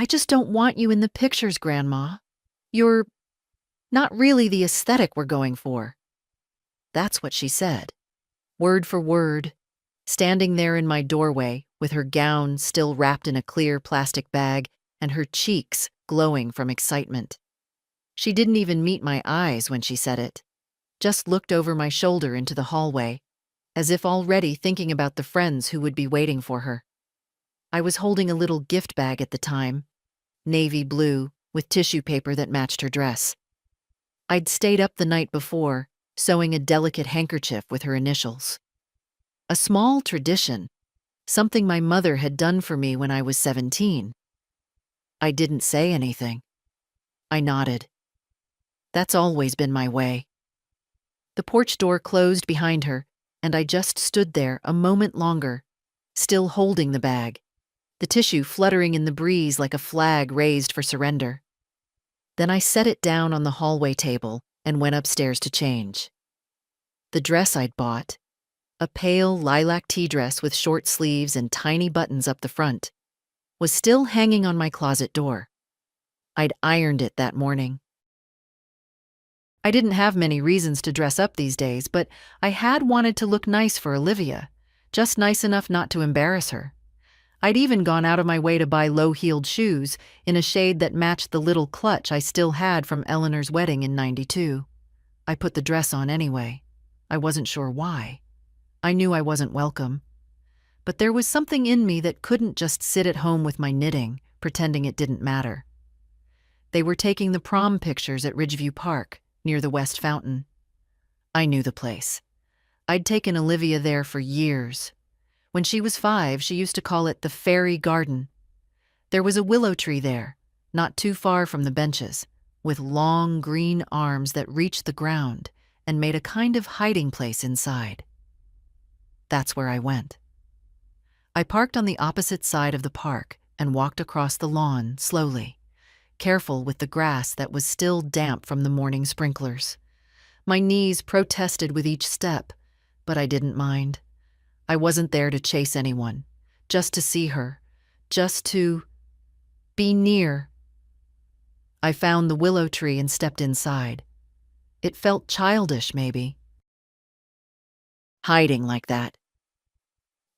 I just don't want you in the pictures, Grandma. You're not really the aesthetic we're going for. That's what she said, word for word, standing there in my doorway with her gown still wrapped in a clear plastic bag and her cheeks glowing from excitement. She didn't even meet my eyes when she said it, just looked over my shoulder into the hallway, as if already thinking about the friends who would be waiting for her. I was holding a little gift bag at the time, navy blue, with tissue paper that matched her dress. I'd stayed up the night before, sewing a delicate handkerchief with her initials. A small tradition, something my mother had done for me when I was 17. I didn't say anything. I nodded. That's always been my way. The porch door closed behind her, and I just stood there a moment longer, still holding the bag, the tissue fluttering in the breeze like a flag raised for surrender. Then I set it down on the hallway table and went upstairs to change. The dress I'd bought, a pale lilac tea dress with short sleeves and tiny buttons up the front, was still hanging on my closet door. I'd ironed it that morning. I didn't have many reasons to dress up these days, but I had wanted to look nice for Olivia, just nice enough not to embarrass her. I'd even gone out of my way to buy low-heeled shoes in a shade that matched the little clutch I still had from Eleanor's wedding in '92. I put the dress on anyway. I wasn't sure why. I knew I wasn't welcome. But there was something in me that couldn't just sit at home with my knitting, pretending it didn't matter. They were taking the prom pictures at Ridgeview Park, near the West Fountain. I knew the place. I'd taken Olivia there for years. When she was 5, she used to call it the Fairy Garden. There was a willow tree there, not too far from the benches, with long green arms that reached the ground and made a kind of hiding place inside. That's where I went. I parked on the opposite side of the park and walked across the lawn slowly, careful with the grass that was still damp from the morning sprinklers. My knees protested with each step, but I didn't mind. I wasn't there to chase anyone, just to see her, just to be near. I found the willow tree and stepped inside. It felt childish, maybe, hiding like that.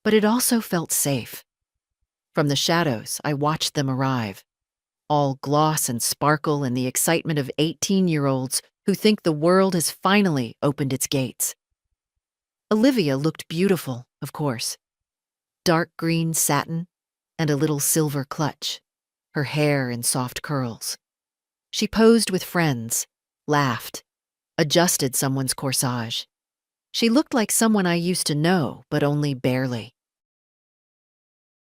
But it also felt safe. From the shadows, I watched them arrive, all gloss and sparkle and the excitement of 18-year-olds who think the world has finally opened its gates. Olivia looked beautiful, of course. Dark green satin and a little silver clutch, her hair in soft curls. She posed with friends, laughed, adjusted someone's corsage. She looked like someone I used to know, but only barely.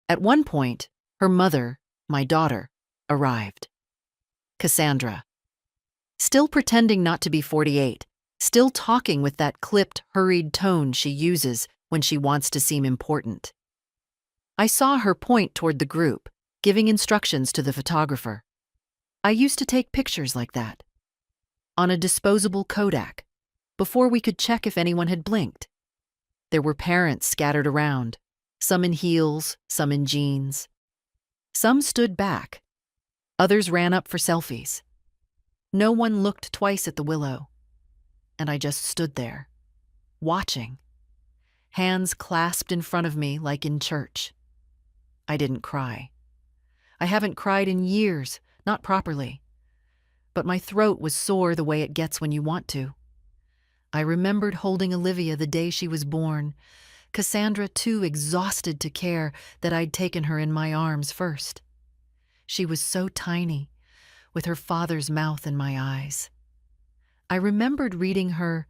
At one point, her mother, my daughter, arrived. Cassandra. Still pretending not to be 48, still talking with that clipped, hurried tone she uses when she wants to seem important. I saw her point toward the group, giving instructions to the photographer. I used to take pictures like that, on a disposable Kodak, before we could check if anyone had blinked. There were parents scattered around, some in heels, some in jeans. Some stood back. Others ran up for selfies. No one looked twice at the willow, and I just stood there, watching, hands clasped in front of me like in church. I didn't cry. I haven't cried in years, not properly, but my throat was sore the way it gets when you want to. I remembered holding Olivia the day she was born, Cassandra too exhausted to care that I'd taken her in my arms first. She was so tiny, with her father's mouth in my eyes. I remembered reading her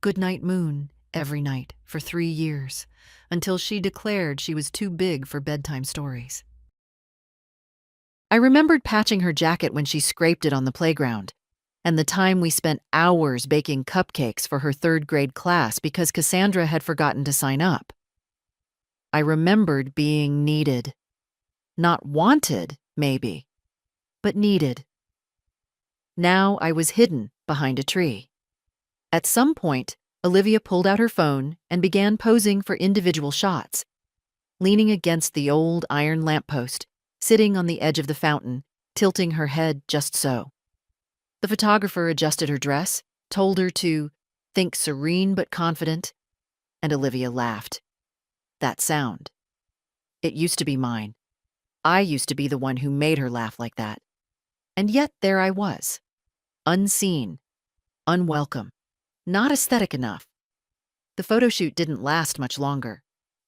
Goodnight Moon every night for 3 years, until she declared she was too big for bedtime stories. I remembered patching her jacket when she scraped it on the playground, and the time we spent hours baking cupcakes for her 3rd grade class because Cassandra had forgotten to sign up. I remembered being needed. Not wanted, maybe, but needed. Now I was hidden behind a tree. At some point, Olivia pulled out her phone and began posing for individual shots, leaning against the old iron lamppost, sitting on the edge of the fountain, tilting her head just so. The photographer adjusted her dress, told her to think serene but confident, and Olivia laughed. That sound. It used to be mine. I used to be the one who made her laugh like that. And yet there I was. Unseen. Unwelcome. Not aesthetic enough. The photo shoot didn't last much longer.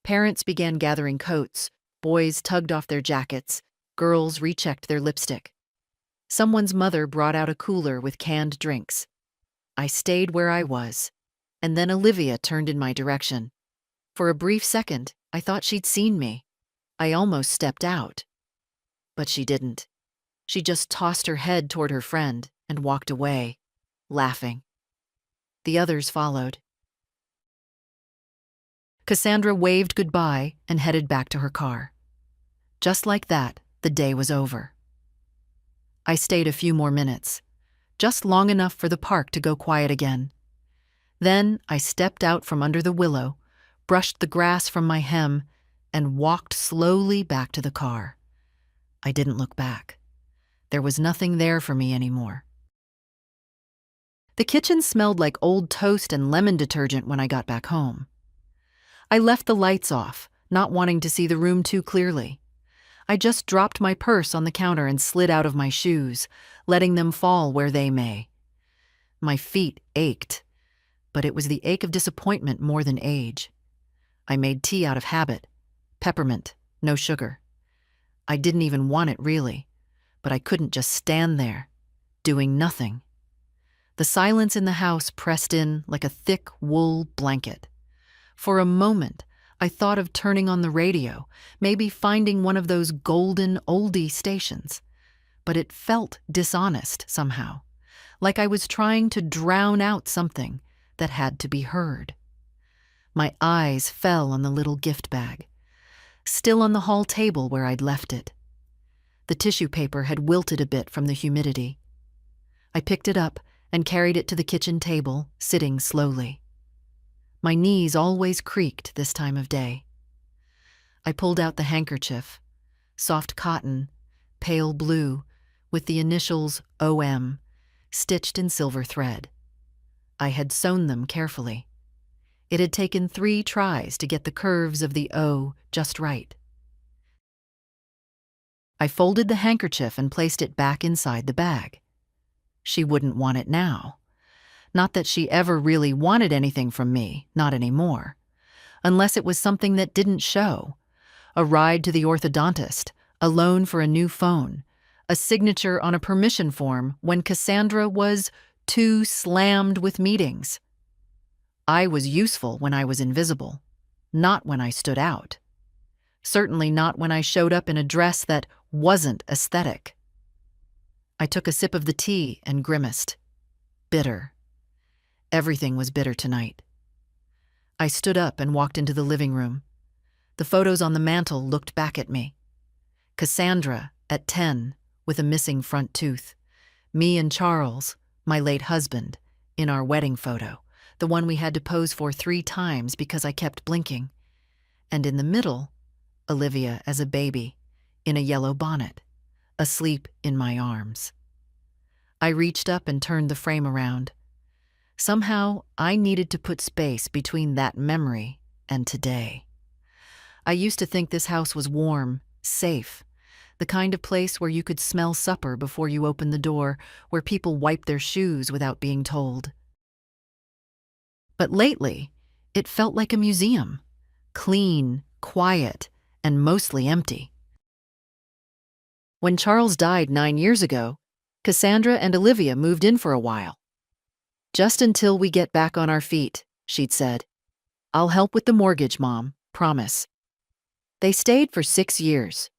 Parents began gathering coats, boys tugged off their jackets, girls rechecked their lipstick. Someone's mother brought out a cooler with canned drinks. I stayed where I was, and then Olivia turned in my direction. For a brief second, I thought she'd seen me. I almost stepped out. But she didn't. She just tossed her head toward her friend and walked away, laughing. The others followed. Cassandra waved goodbye and headed back to her car. Just like that, the day was over. I stayed a few more minutes, just long enough for the park to go quiet again. Then I stepped out from under the willow, brushed the grass from my hem, and walked slowly back to the car. I didn't look back. There was nothing there for me anymore. The kitchen smelled like old toast and lemon detergent when I got back home. I left the lights off, not wanting to see the room too clearly. I just dropped my purse on the counter and slid out of my shoes, letting them fall where they may. My feet ached, but it was the ache of disappointment more than age. I made tea out of habit. Peppermint, no sugar. I didn't even want it really, but I couldn't just stand there, doing nothing. The silence in the house pressed in like a thick wool blanket. For a moment, I thought of turning on the radio, maybe finding one of those golden oldie stations. But it felt dishonest somehow, like I was trying to drown out something that had to be heard. My eyes fell on the little gift bag, still on the hall table where I'd left it. The tissue paper had wilted a bit from the humidity. I picked it up and carried it to the kitchen table, sitting slowly. My knees always creaked this time of day. I pulled out the handkerchief, soft cotton, pale blue, with the initials OM, stitched in silver thread. I had sewn them carefully. It had taken 3 tries to get the curves of the O just right. I folded the handkerchief and placed it back inside the bag. She wouldn't want it now. Not that she ever really wanted anything from me, not anymore. Unless it was something that didn't show. A ride to the orthodontist, a loan for a new phone, a signature on a permission form when Cassandra was too slammed with meetings. I was useful when I was invisible, not when I stood out. Certainly not when I showed up in a dress that wasn't aesthetic. I took a sip of the tea and grimaced. Bitter. Everything was bitter tonight. I stood up and walked into the living room. The photos on the mantel looked back at me. Cassandra, at 10, with a missing front tooth. Me and Charles, my late husband, in our wedding photo, the one we had to pose for 3 times because I kept blinking. And in the middle, Olivia as a baby, in a yellow bonnet, asleep in my arms. I reached up and turned the frame around. Somehow, I needed to put space between that memory and today. I used to think this house was warm, safe, the kind of place where you could smell supper before you opened the door, where people wiped their shoes without being told. But lately, it felt like a museum, clean, quiet, and mostly empty. When Charles died 9 years ago, Cassandra and Olivia moved in for a while. Just until we get back on our feet, she'd said. I'll help with the mortgage, Mom, promise. They stayed for 6 years.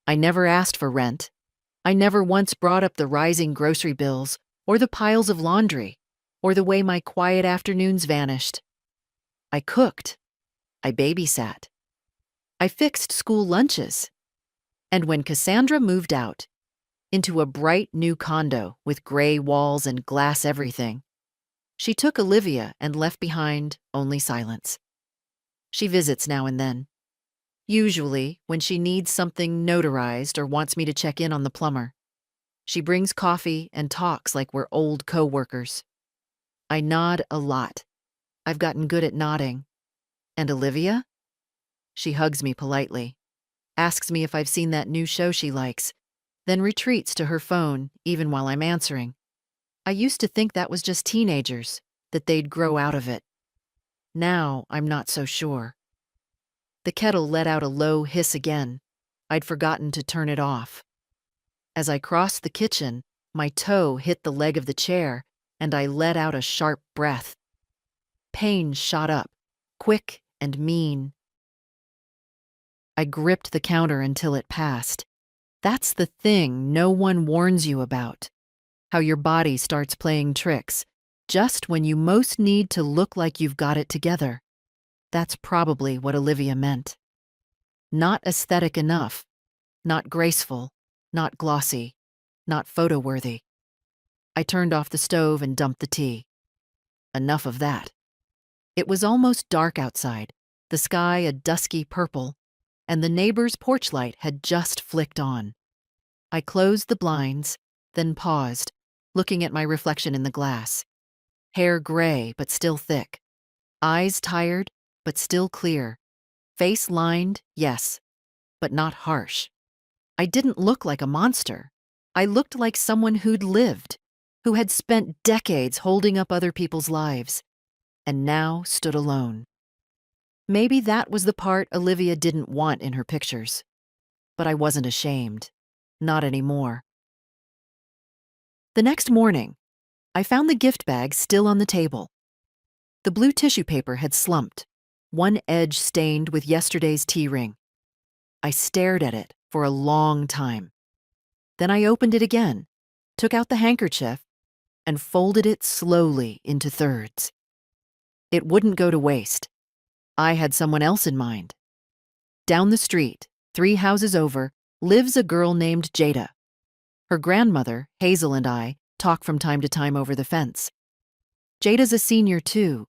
I never asked for rent. I never once brought up the rising grocery bills or the piles of laundry or the way my quiet afternoons vanished. I cooked. I babysat. I fixed school lunches. And when Cassandra moved out, into a bright new condo with gray walls and glass everything, she took Olivia and left behind only silence. She visits now and then. Usually, when she needs something notarized or wants me to check in on the plumber. She brings coffee and talks like we're old co-workers. I nod a lot. I've gotten good at nodding. And Olivia? She hugs me politely, asks me if I've seen that new show she likes, then retreats to her phone even while I'm answering. I used to think that was just teenagers, that they'd grow out of it. Now I'm not so sure. The kettle let out a low hiss again. I'd forgotten to turn it off. As I crossed the kitchen, my toe hit the leg of the chair, and I let out a sharp breath. Pain shot up, quick and mean. I gripped the counter until it passed. That's the thing no one warns you about. How your body starts playing tricks, just when you most need to look like you've got it together. That's probably what Olivia meant. Not aesthetic enough, not graceful, not glossy, not photo-worthy. I turned off the stove and dumped the tea. Enough of that. It was almost dark outside, the sky a dusky purple, and the neighbor's porch light had just flicked on. I closed the blinds, then paused, looking at my reflection in the glass. Hair gray, but still thick. Eyes tired, but still clear. Face lined, yes, but not harsh. I didn't look like a monster. I looked like someone who'd lived, who had spent decades holding up other people's lives, and now stood alone. Maybe that was the part Olivia didn't want in her pictures. But I wasn't ashamed. Not anymore. The next morning, I found the gift bag still on the table. The blue tissue paper had slumped, one edge stained with yesterday's tea ring. I stared at it for a long time. Then I opened it again, took out the handkerchief, and folded it slowly into thirds. It wouldn't go to waste. I had someone else in mind. Down the street, 3 houses over, lives a girl named Jada. Her grandmother, Hazel, and I talk from time to time over the fence. Jada's a senior too.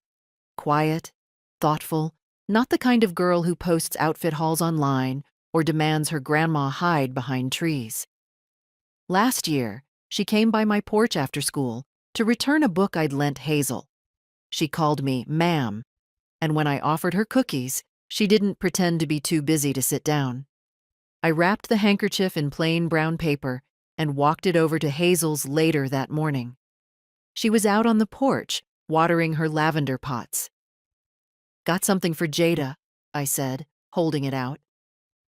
Quiet, thoughtful, not the kind of girl who posts outfit hauls online or demands her grandma hide behind trees. Last year, she came by my porch after school to return a book I'd lent Hazel. She called me ma'am, and when I offered her cookies, she didn't pretend to be too busy to sit down. I wrapped the handkerchief in plain brown paper and walked it over to Hazel's later that morning. She was out on the porch, watering her lavender pots. "Got something for Jada," I said, holding it out.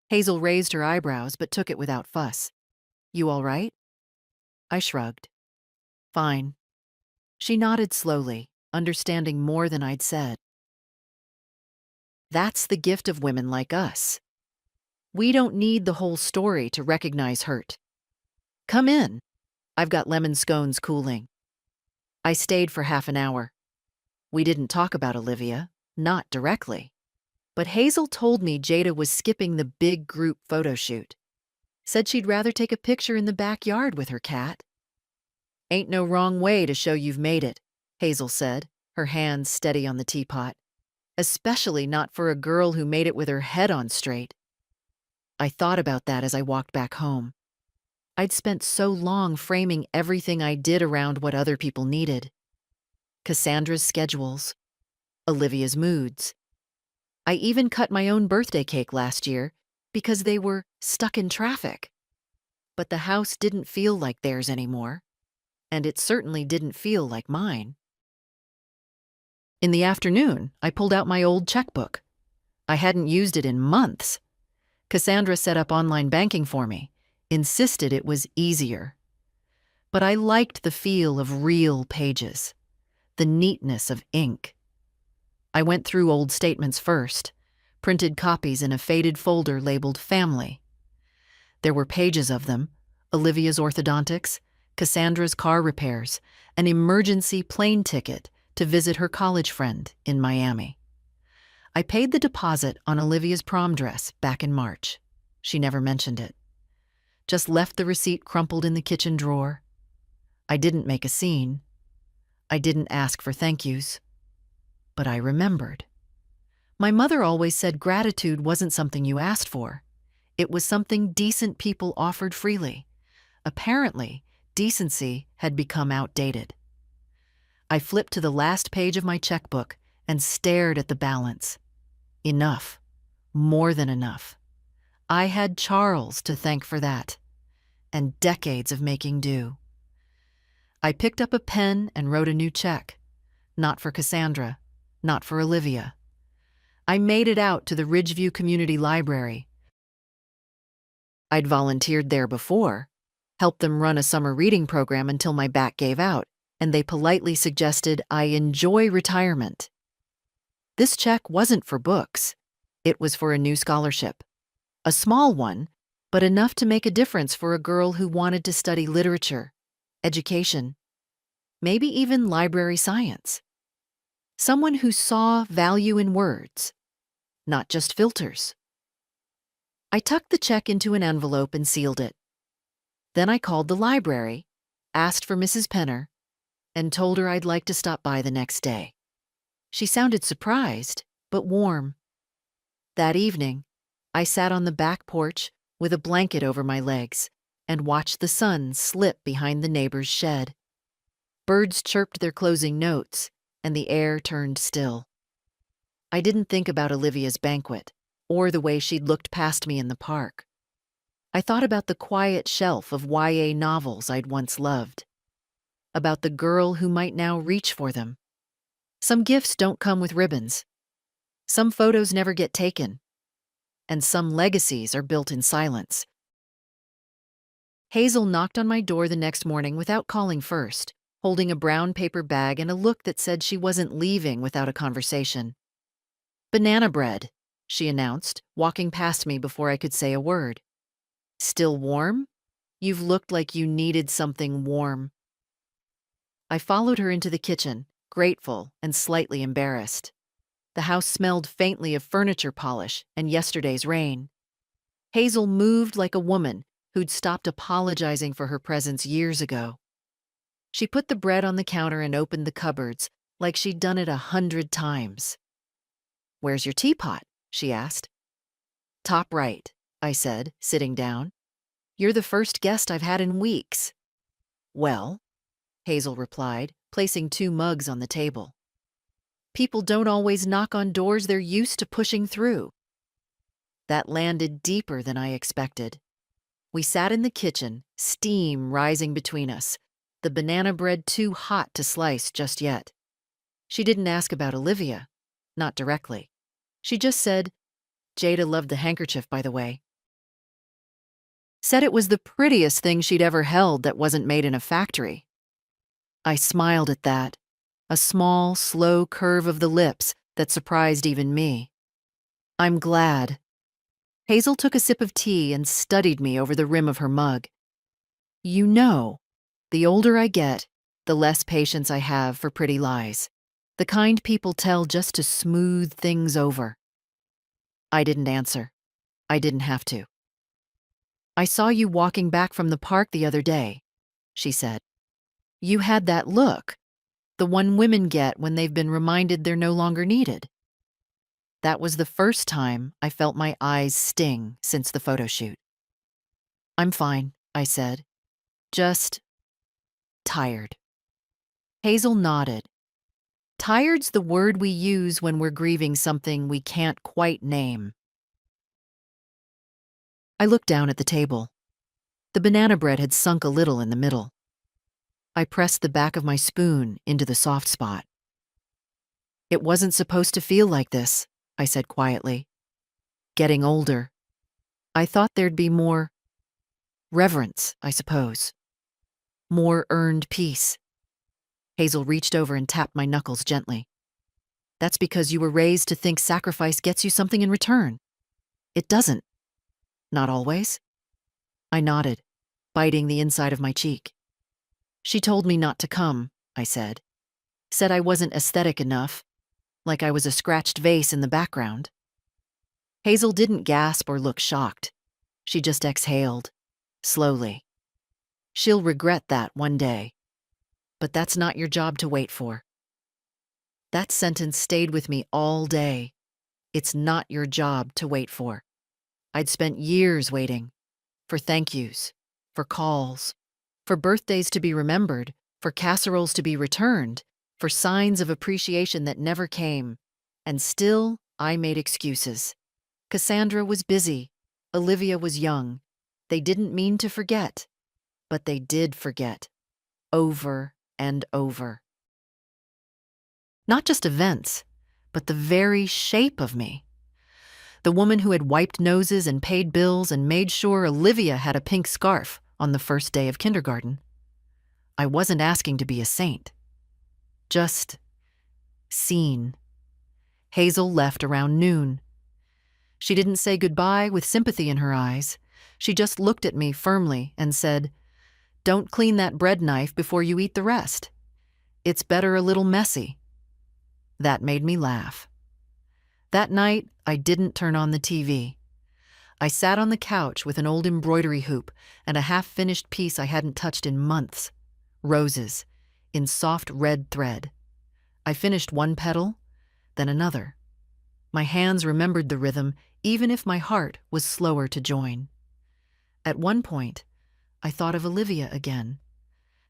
Hazel raised her eyebrows but took it without fuss. "You all right?" I shrugged. "Fine." She nodded slowly, understanding more than I'd said. That's the gift of women like us. We don't need the whole story to recognize hurt. "Come in. I've got lemon scones cooling." I stayed for half an hour. We didn't talk about Olivia, not directly. But Hazel told me Jada was skipping the big group photo shoot. Said she'd rather take a picture in the backyard with her cat. "Ain't no wrong way to show you've made it," Hazel said, her hands steady on the teapot. "Especially not for a girl who made it with her head on straight." I thought about that as I walked back home. I'd spent so long framing everything I did around what other people needed. Cassandra's schedules, Olivia's moods. I even cut my own birthday cake last year because they were stuck in traffic. But the house didn't feel like theirs anymore, and it certainly didn't feel like mine. In the afternoon, I pulled out my old checkbook. I hadn't used it in months. Cassandra set up online banking for me, insisted it was easier. But I liked the feel of real pages, the neatness of ink. I went through old statements first, printed copies in a faded folder labeled Family. There were pages of them: Olivia's orthodontics, Cassandra's car repairs, an emergency plane ticket to visit her college friend in Miami. I paid the deposit on Olivia's prom dress back in March. She never mentioned it. Just left the receipt crumpled in the kitchen drawer. I didn't make a scene. I didn't ask for thank yous. But I remembered. My mother always said gratitude wasn't something you asked for. It was something decent people offered freely. Apparently, decency had become outdated. I flipped to the last page of my checkbook and stared at the balance. Enough. More than enough. I had Charles to thank for that, and decades of making do. I picked up a pen and wrote a new check. Not for Cassandra, not for Olivia. I made it out to the Ridgeview Community Library. I'd volunteered there before, helped them run a summer reading program until my back gave out, and they politely suggested I enjoy retirement. This check wasn't for books. It was for a new scholarship. A small one, but enough to make a difference for a girl who wanted to study literature, education, maybe even library science. Someone who saw value in words, not just filters. I tucked the check into an envelope and sealed it. Then I called the library, asked for Mrs. Penner, and told her I'd like to stop by the next day. She sounded surprised, but warm. That evening, I sat on the back porch with a blanket over my legs and watched the sun slip behind the neighbor's shed. Birds chirped their closing notes, and the air turned still. I didn't think about Olivia's banquet, or the way she'd looked past me in the park. I thought about the quiet shelf of YA novels I'd once loved, about the girl who might now reach for them. Some gifts don't come with ribbons. Some photos never get taken. And some legacies are built in silence. Hazel knocked on my door the next morning without calling first, holding a brown paper bag and a look that said she wasn't leaving without a conversation. "Banana bread," she announced, walking past me before I could say a word. "Still warm? You've looked like you needed something warm." I followed her into the kitchen, grateful and slightly embarrassed. The house smelled faintly of furniture polish and yesterday's rain. Hazel moved like a woman who'd stopped apologizing for her presence years ago. She put the bread on the counter and opened the cupboards like she'd done it 100 times. "Where's your teapot?" she asked. "Top right," I said, sitting down. "You're the first guest I've had in weeks." "Well," Hazel replied, placing 2 mugs on the table. "People don't always knock on doors they're used to pushing through." That landed deeper than I expected. We sat in the kitchen, steam rising between us, the banana bread too hot to slice just yet. She didn't ask about Olivia, not directly. She just said, "Jada loved the handkerchief, by the way." Said it was the prettiest thing she'd ever held that wasn't made in a factory. I smiled at that, a small, slow curve of the lips that surprised even me. "I'm glad." Hazel took a sip of tea and studied me over the rim of her mug. "You know, the older I get, the less patience I have for pretty lies. The kind people tell just to smooth things over." I didn't answer. I didn't have to. "I saw you walking back from the park the other day," she said. "You had that look, the one women get when they've been reminded they're no longer needed." That was the first time I felt my eyes sting since the photo shoot. "I'm fine," I said. "Just tired." Hazel nodded. Tired's the word we use when we're grieving something we can't quite name. I looked down at the table. The banana bread had sunk a little in the middle. I pressed the back of my spoon into the soft spot. "It wasn't supposed to feel like this," I said quietly. "Getting older. I thought there'd be more reverence, I suppose. More earned peace." Hazel reached over and tapped my knuckles gently. "That's because you were raised to think sacrifice gets you something in return. It doesn't. Not always." I nodded, biting the inside of my cheek. "She told me not to come," I said. "Said I wasn't aesthetic enough, like I was a scratched vase in the background." Hazel didn't gasp or look shocked. She just exhaled, slowly. "She'll regret that one day. But that's not your job to wait for." That sentence stayed with me all day. It's not your job to wait for. I'd spent years waiting. For thank yous, for calls, for birthdays to be remembered, for casseroles to be returned, for signs of appreciation that never came. And still, I made excuses. Cassandra was busy. Olivia was young. They didn't mean to forget, but they did forget. Over and over. Not just events, but the very shape of me. The woman who had wiped noses and paid bills and made sure Olivia had a pink scarf on the first day of kindergarten. I wasn't asking to be a saint. Just seen. Hazel left around noon. She didn't say goodbye with sympathy in her eyes. She just looked at me firmly and said, "Don't clean that bread knife before you eat the rest. It's better a little messy." That made me laugh. That night, I didn't turn on the TV. I sat on the couch with an old embroidery hoop and a half-finished piece I hadn't touched in months. Roses, in soft red thread. I finished one petal, then another. My hands remembered the rhythm, even if my heart was slower to join. At one point, I thought of Olivia again,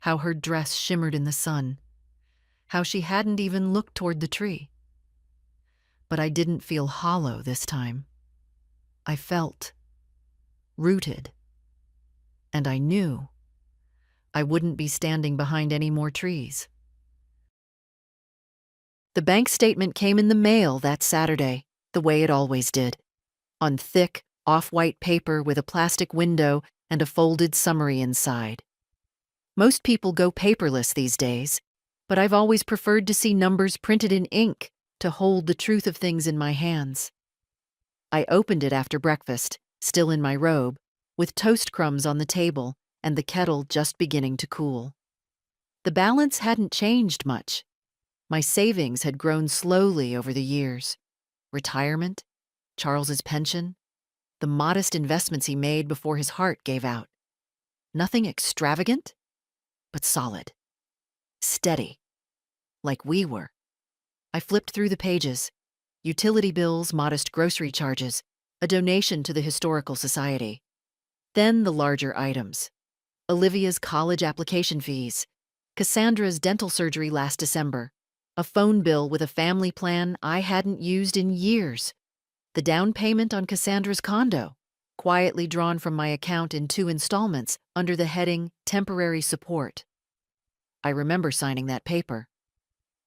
how her dress shimmered in the sun, how she hadn't even looked toward the tree. But I didn't feel hollow this time. I felt rooted. And I knew I wouldn't be standing behind any more trees. The bank statement came in the mail that Saturday, the way it always did, on thick, off-white paper with a plastic window and a folded summary inside. Most people go paperless these days, but I've always preferred to see numbers printed in ink to hold the truth of things in my hands. I opened it after breakfast, still in my robe, with toast crumbs on the table and the kettle just beginning to cool. The balance hadn't changed much. My savings had grown slowly over the years. Retirement, Charles's pension, the modest investments he made before his heart gave out. Nothing extravagant, but solid. Steady. Like we were. I flipped through the pages. Utility bills, modest grocery charges, a donation to the Historical Society. Then the larger items. Olivia's college application fees, Cassandra's dental surgery last December, a phone bill with a family plan I hadn't used in years, the down payment on Cassandra's condo, quietly drawn from my account in 2 installments under the heading Temporary Support. I remember signing that paper.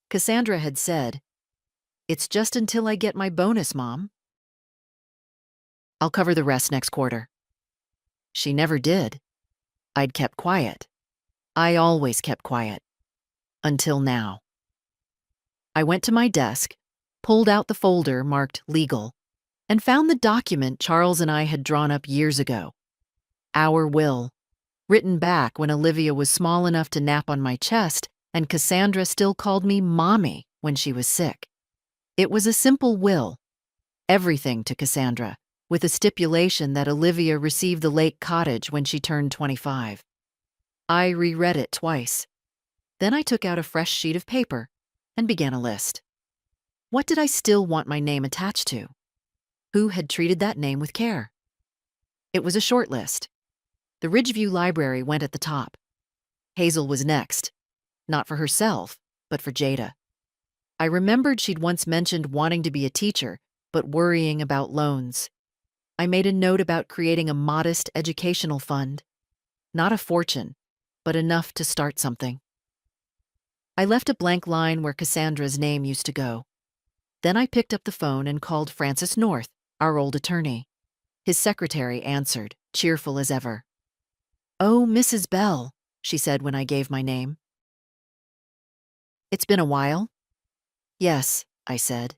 Cassandra had said, "It's just until I get my bonus, Mom. I'll cover the rest next quarter." She never did. I'd kept quiet. I always kept quiet. Until now. I went to my desk, pulled out the folder marked Legal, and found the document Charles and I had drawn up years ago. Our will, written back when Olivia was small enough to nap on my chest and Cassandra still called me Mommy when she was sick. It was a simple will. Everything to Cassandra, with a stipulation that Olivia receive the lake cottage when she turned 25. I reread it twice. Then I took out a fresh sheet of paper and began a list. What did I still want my name attached to? Who had treated that name with care? It was a short list. The Ridgeview Library went at the top. Hazel was next, not for herself, but for Jada. I remembered she'd once mentioned wanting to be a teacher, but worrying about loans. I made a note about creating a modest educational fund. Not a fortune, but enough to start something. I left a blank line where Cassandra's name used to go. Then I picked up the phone and called Francis North, our old attorney. His secretary answered, cheerful as ever. "Oh, Mrs. Bell," she said when I gave my name. "It's been a while?" "Yes," I said.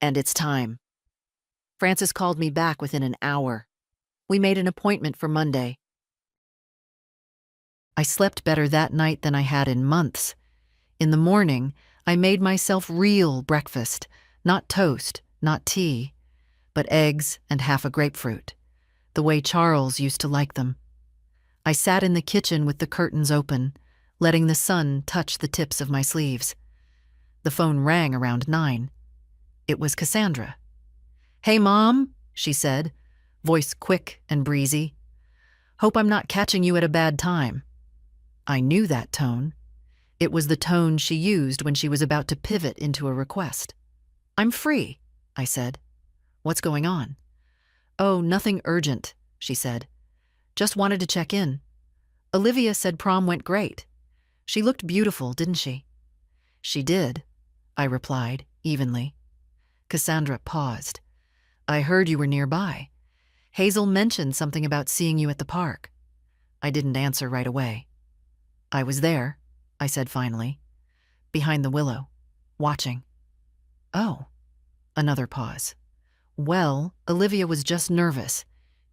"And it's time." Francis called me back within an hour. We made an appointment for Monday. I slept better that night than I had in months. In the morning, I made myself real breakfast, not toast, not tea, but eggs and half a grapefruit, the way Charles used to like them. I sat in the kitchen with the curtains open, letting the sun touch the tips of my sleeves. The phone rang around 9. It was Cassandra. "Hey, Mom," she said, voice quick and breezy. "Hope I'm not catching you at a bad time." I knew that tone. It was the tone she used when she was about to pivot into a request. "I'm free," I said. "What's going on?" "Oh, nothing urgent," she said. "Just wanted to check in. Olivia said prom went great. She looked beautiful, didn't she?" "She did," I replied, evenly. Cassandra paused. "I heard you were nearby. Hazel mentioned something about seeing you at the park." I didn't answer right away. "I was there," I said finally, "behind the willow, watching." "Oh." Another pause. "Well, Olivia was just nervous.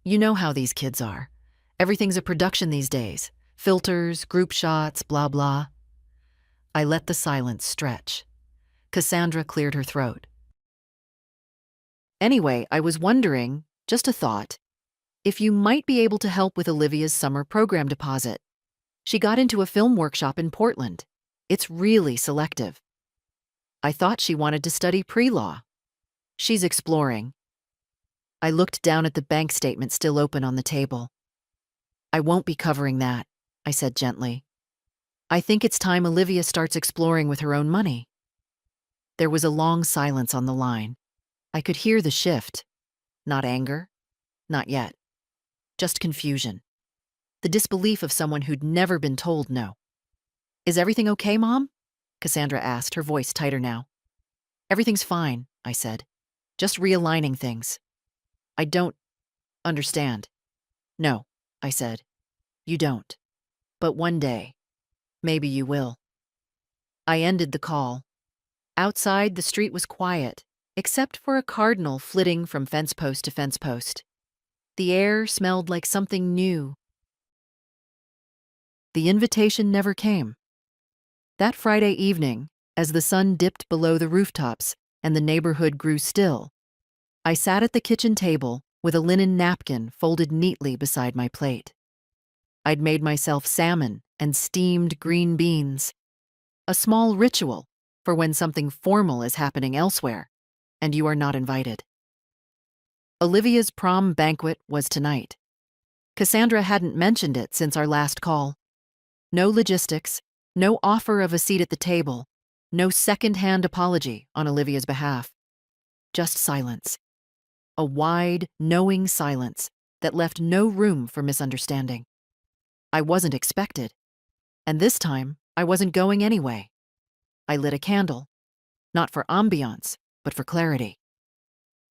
You know how these kids are. Everything's a production these days. Filters, group shots, blah, blah." I let the silence stretch. Cassandra cleared her throat. "Anyway, I was wondering, just a thought, if you might be able to help with Olivia's summer program deposit. She got into a film workshop in Portland. It's really selective. I thought she wanted to study pre-law. She's exploring." I looked down at the bank statement still open on the table. "I won't be covering that," I said gently. "I think it's time Olivia starts exploring with her own money." There was a long silence on the line. I could hear the shift. Not anger. Not yet. Just confusion. The disbelief of someone who'd never been told no. "Is everything okay, Mom?" Cassandra asked, her voice tighter now. "Everything's fine," I said. "Just realigning things." "I don't understand." "No," I said. "You don't. But one day, maybe you will." I ended the call. Outside, the street was quiet, except for a cardinal flitting from fence post to fence post. The air smelled like something new. The invitation never came. That Friday evening, as the sun dipped below the rooftops and the neighborhood grew still, I sat at the kitchen table with a linen napkin folded neatly beside my plate. I'd made myself salmon and steamed green beans, a small ritual for when something formal is happening elsewhere and you are not invited. Olivia's prom banquet was tonight. Cassandra hadn't mentioned it since our last call. No logistics, no offer of a seat at the table, no second-hand apology on Olivia's behalf. Just silence. A wide, knowing silence that left no room for misunderstanding. I wasn't expected, and this time I wasn't going anyway. I lit a candle, not for ambiance, but for clarity.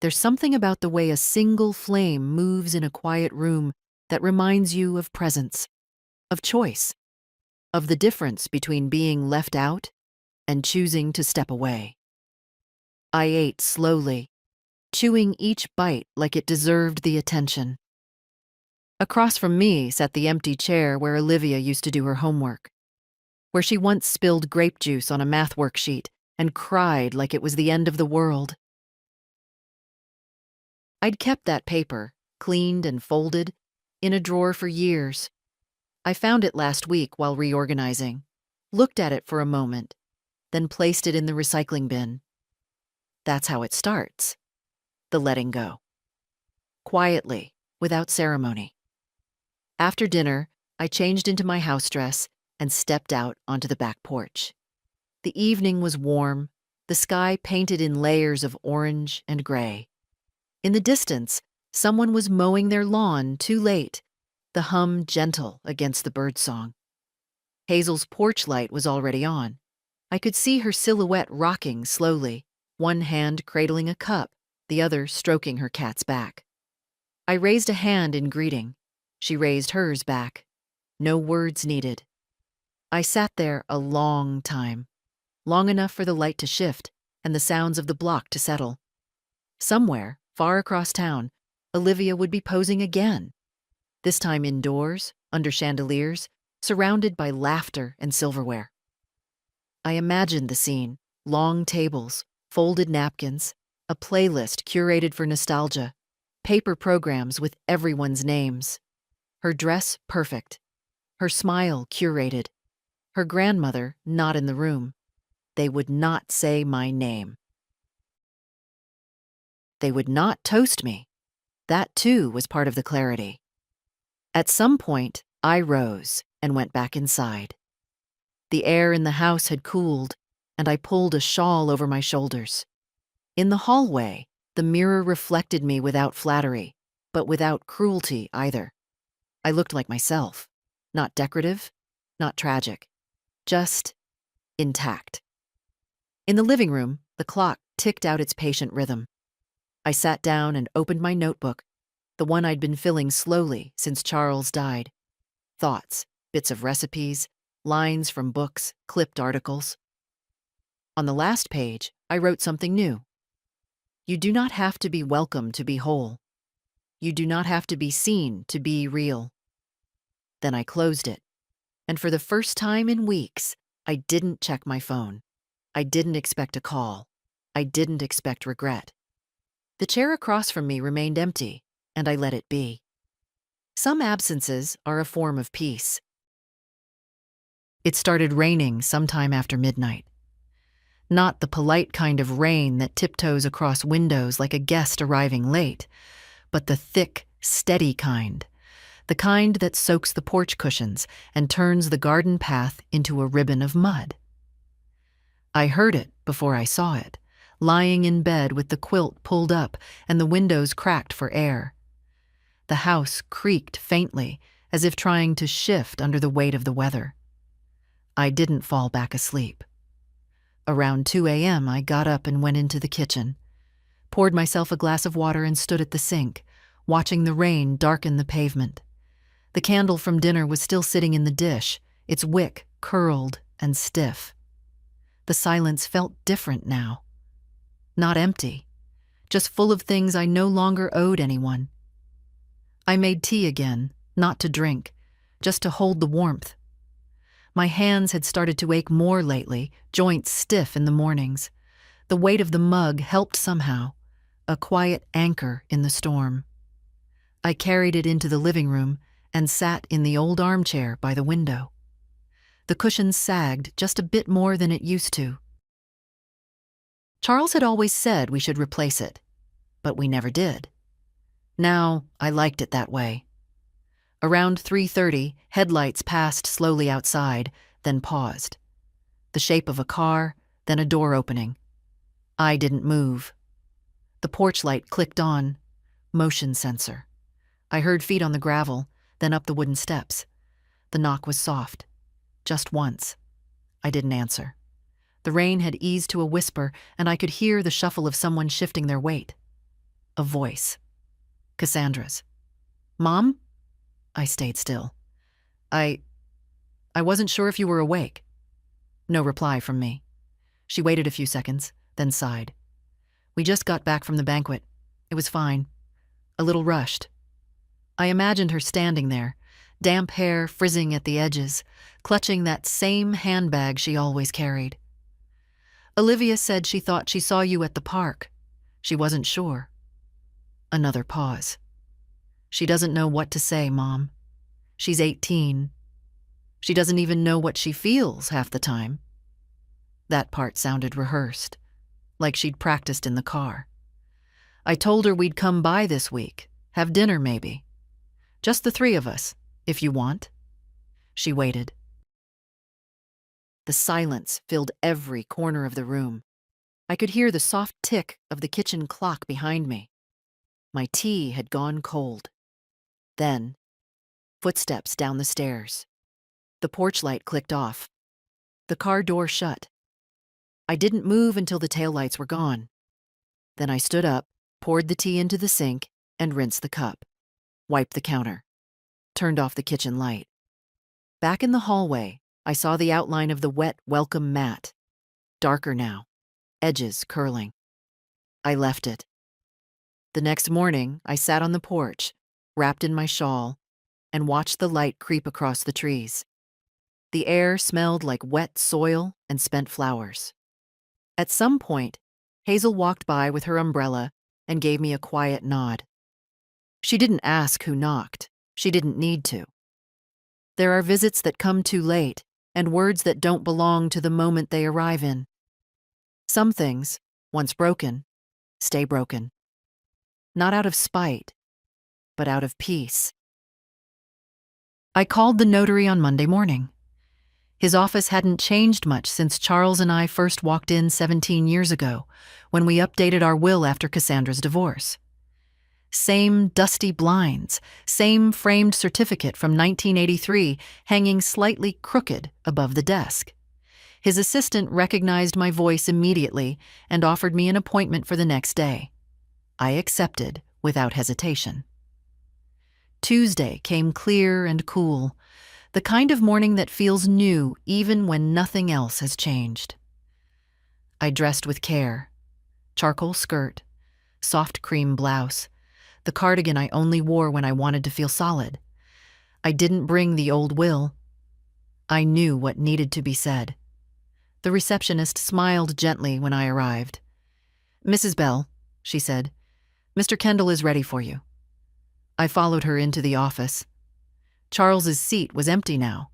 There's something about the way a single flame moves in a quiet room that reminds you of presence, of choice, of the difference between being left out and choosing to step away. I ate slowly, chewing each bite like it deserved the attention. Across from me sat the empty chair where Olivia used to do her homework, where she once spilled grape juice on a math worksheet and cried like it was the end of the world. I'd kept that paper, cleaned and folded, in a drawer for years. I found it last week while reorganizing, looked at it for a moment, then placed it in the recycling bin. That's how it starts, the letting go. Quietly, without ceremony. After dinner, I changed into my house dress and stepped out onto the back porch. The evening was warm, the sky painted in layers of orange and gray. In the distance, someone was mowing their lawn too late, the hum gentle against the birdsong. Hazel's porch light was already on. I could see her silhouette rocking slowly, one hand cradling a cup, the other stroking her cat's back. I raised a hand in greeting. She raised hers back. No words needed. I sat there a long time, long enough for the light to shift and the sounds of the block to settle. Somewhere, far across town, Olivia would be posing again, this time indoors, under chandeliers, surrounded by laughter and silverware. I imagined the scene, long tables, folded napkins, a playlist curated for nostalgia, paper programs with everyone's names. Her dress perfect, her smile curated, her grandmother not in the room. They would not say my name. They would not toast me. That too was part of the clarity. At some point, I rose and went back inside. The air in the house had cooled, and I pulled a shawl over my shoulders. In the hallway, the mirror reflected me without flattery, but without cruelty either. I looked like myself, not decorative, not tragic, just intact. In the living room, the clock ticked out its patient rhythm. I sat down and opened my notebook, the one I'd been filling slowly since Charles died. Thoughts, bits of recipes, lines from books, clipped articles. On the last page, I wrote something new. You do not have to be welcome to be whole. You do not have to be seen to be real. Then I closed it, and for the first time in weeks, I didn't check my phone. I didn't expect a call. I didn't expect regret. The chair across from me remained empty, and I let it be. Some absences are a form of peace. It started raining sometime after midnight. Not the polite kind of rain that tiptoes across windows like a guest arriving late, but the thick, steady kind. The kind that soaks the porch cushions and turns the garden path into a ribbon of mud. I heard it before I saw it, lying in bed with the quilt pulled up and the windows cracked for air. The house creaked faintly, as if trying to shift under the weight of the weather. I didn't fall back asleep. Around 2 a.m., I got up and went into the kitchen, poured myself a glass of water and stood at the sink, watching the rain darken the pavement. The candle from dinner was still sitting in the dish, its wick curled and stiff. The silence felt different now. Not empty, just full of things I no longer owed anyone. I made tea again, not to drink, just to hold the warmth. My hands had started to ache more lately, joints stiff in the mornings. The weight of the mug helped somehow, a quiet anchor in the storm. I carried it into the living room and sat in the old armchair by the window. The cushions sagged just a bit more than it used to. Charles had always said we should replace it, but we never did. Now, I liked it that way. Around 3:30, headlights passed slowly outside, then paused. The shape of a car, then a door opening. I didn't move. The porch light clicked on. Motion sensor. I heard feet on the gravel, then up the wooden steps. The knock was soft. Just once. I didn't answer. The rain had eased to a whisper, and I could hear the shuffle of someone shifting their weight. A voice. Cassandra's. "Mom?" I stayed still. I wasn't sure if you were awake." No reply from me. She waited a few seconds, then sighed. "We just got back from the banquet. It was fine. A little rushed." I imagined her standing there, damp hair frizzing at the edges, clutching that same handbag she always carried. "Olivia said she thought she saw you at the park. She wasn't sure." Another pause. "She doesn't know what to say, Mom. She's 18. She doesn't even know what she feels half the time." That part sounded rehearsed, like she'd practiced in the car. "I told her we'd come by this week, have dinner maybe. Just the three of us, if you want." She waited. The silence filled every corner of the room. I could hear the soft tick of the kitchen clock behind me. My tea had gone cold. Then, footsteps down the stairs. The porch light clicked off. The car door shut. I didn't move until the taillights were gone. Then I stood up, poured the tea into the sink, and rinsed the cup. Wiped the counter. Turned off the kitchen light. Back in the hallway, I saw the outline of the wet welcome mat. Darker now, edges curling. I left it. The next morning, I sat on the porch, wrapped in my shawl, and watched the light creep across the trees. The air smelled like wet soil and spent flowers. At some point, Hazel walked by with her umbrella and gave me a quiet nod. She didn't ask who knocked. She didn't need to. There are visits that come too late and words that don't belong to the moment they arrive in. Some things, once broken, stay broken. not out of spite, but out of peace. I called the notary on Monday morning. His office hadn't changed much since Charles and I first walked in 17 years ago, when we updated our will after Cassandra's divorce. Same dusty blinds, same framed certificate from 1983 hanging slightly crooked above the desk. His assistant recognized my voice immediately and offered me an appointment for the next day. I accepted without hesitation. Tuesday came clear and cool, the kind of morning that feels new even when nothing else has changed. I dressed with care. Charcoal skirt, soft cream blouse, the cardigan I only wore when I wanted to feel solid. I didn't bring the old will. I knew what needed to be said. The receptionist smiled gently when I arrived. "Mrs. Bell," she said, "Mr. Kendall is ready for you." I followed her into the office. Charles's seat was empty now,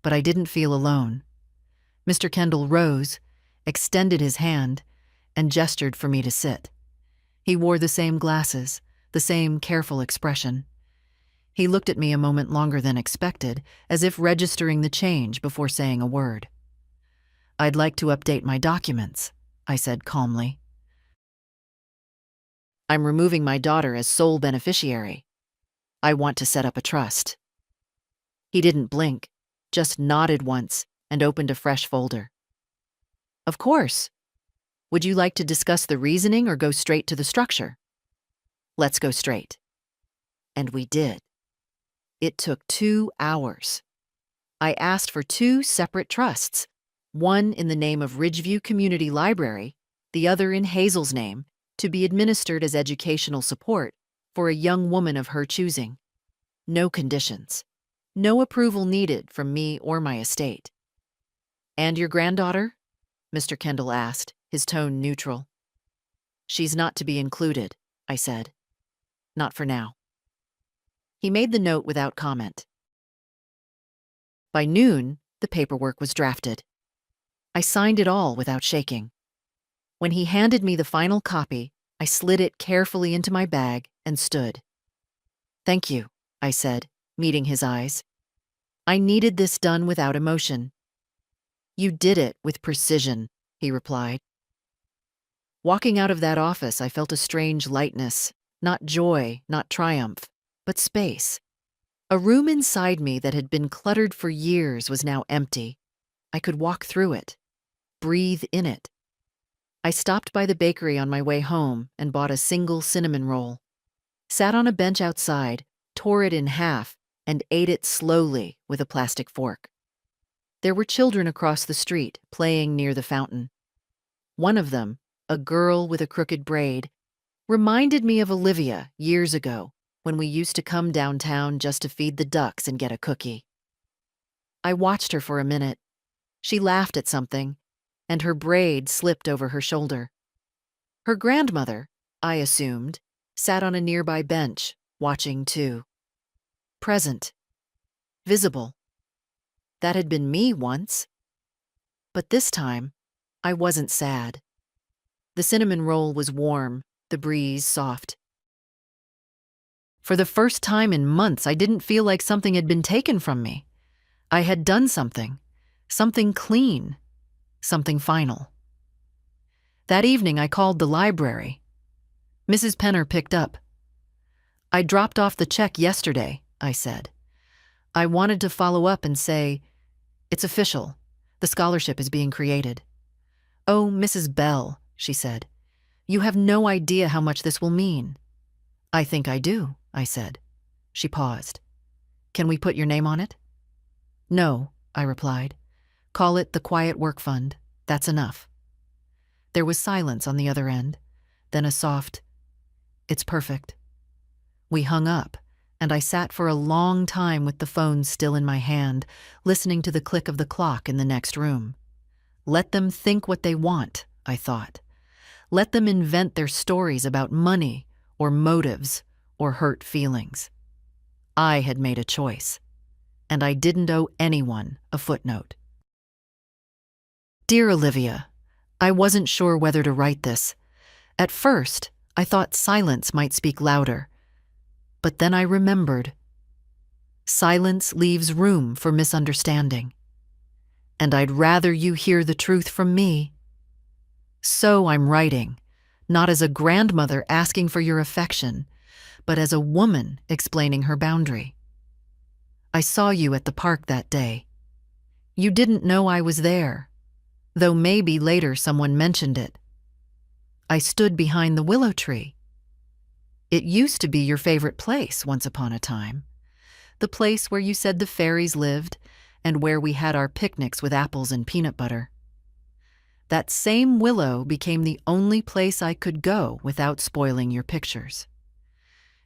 but I didn't feel alone. Mr. Kendall rose, extended his hand, and gestured for me to sit. He wore the same glasses, the same careful expression. He looked at me a moment longer than expected, as if registering the change before saying a word. "I'd like to update my documents," I said calmly. "I'm removing my daughter as sole beneficiary. I want to set up a trust." He didn't blink, just nodded once and opened a fresh folder. "Of course. Would you like to discuss the reasoning or go straight to the structure?" "Let's go straight." And we did. It took 2 hours. I asked for 2 separate trusts, one in the name of Ridgeview Community Library, the other in Hazel's name, to be administered as educational support for a young woman of her choosing. No conditions. No approval needed from me or my estate. "And your granddaughter?" Mr. Kendall asked, his tone neutral. "She's not to be included," I said. "Not for now." He made the note without comment. By noon, the paperwork was drafted. I signed it all without shaking. When he handed me the final copy, I slid it carefully into my bag and stood. "Thank you," I said, meeting his eyes. "I needed this done without emotion." "You did it with precision," he replied. Walking out of that office, I felt a strange lightness, not joy, not triumph, but space. A room inside me that had been cluttered for years was now empty. I could walk through it, breathe in it. I stopped by the bakery on my way home and bought a single cinnamon roll, sat on a bench outside, tore it in half, and ate it slowly with a plastic fork. There were children across the street playing near the fountain. One of them, a girl with a crooked braid, reminded me of Olivia years ago when we used to come downtown just to feed the ducks and get a cookie. I watched her for a minute. She laughed at something, and her braid slipped over her shoulder. Her grandmother, I assumed, sat on a nearby bench, watching too. Present. Visible. That had been me once. But this time, I wasn't sad. The cinnamon roll was warm, the breeze soft. For the first time in months, I didn't feel like something had been taken from me. I had done something clean, something final. That evening, I called the library. Mrs. Penner picked up. "I dropped off the check yesterday," I said. "I wanted to follow up and say, it's official. The scholarship is being created." "Oh, Mrs. Bell," she said, "you have no idea how much this will mean." "I think I do," I said. She paused. "Can we put your name on it?" "No," I replied. "Call it the Quiet Work Fund. That's enough." There was silence on the other end, then a soft, "It's perfect." We hung up, and I sat for a long time with the phone still in my hand, listening to the click of the clock in the next room. Let them think what they want, I thought. Let them invent their stories about money or motives or hurt feelings. I had made a choice, and I didn't owe anyone a footnote. "Dear Olivia, I wasn't sure whether to write this. At first, I thought silence might speak louder, but then I remembered. Silence leaves room for misunderstanding, and I'd rather you hear the truth from me. So I'm writing, not as a grandmother asking for your affection, but as a woman explaining her boundary. I saw you at the park that day. You didn't know I was there, though maybe later someone mentioned it. I stood behind the willow tree. It used to be your favorite place once upon a time. The place where you said the fairies lived and where we had our picnics with apples and peanut butter. That same willow became the only place I could go without spoiling your pictures.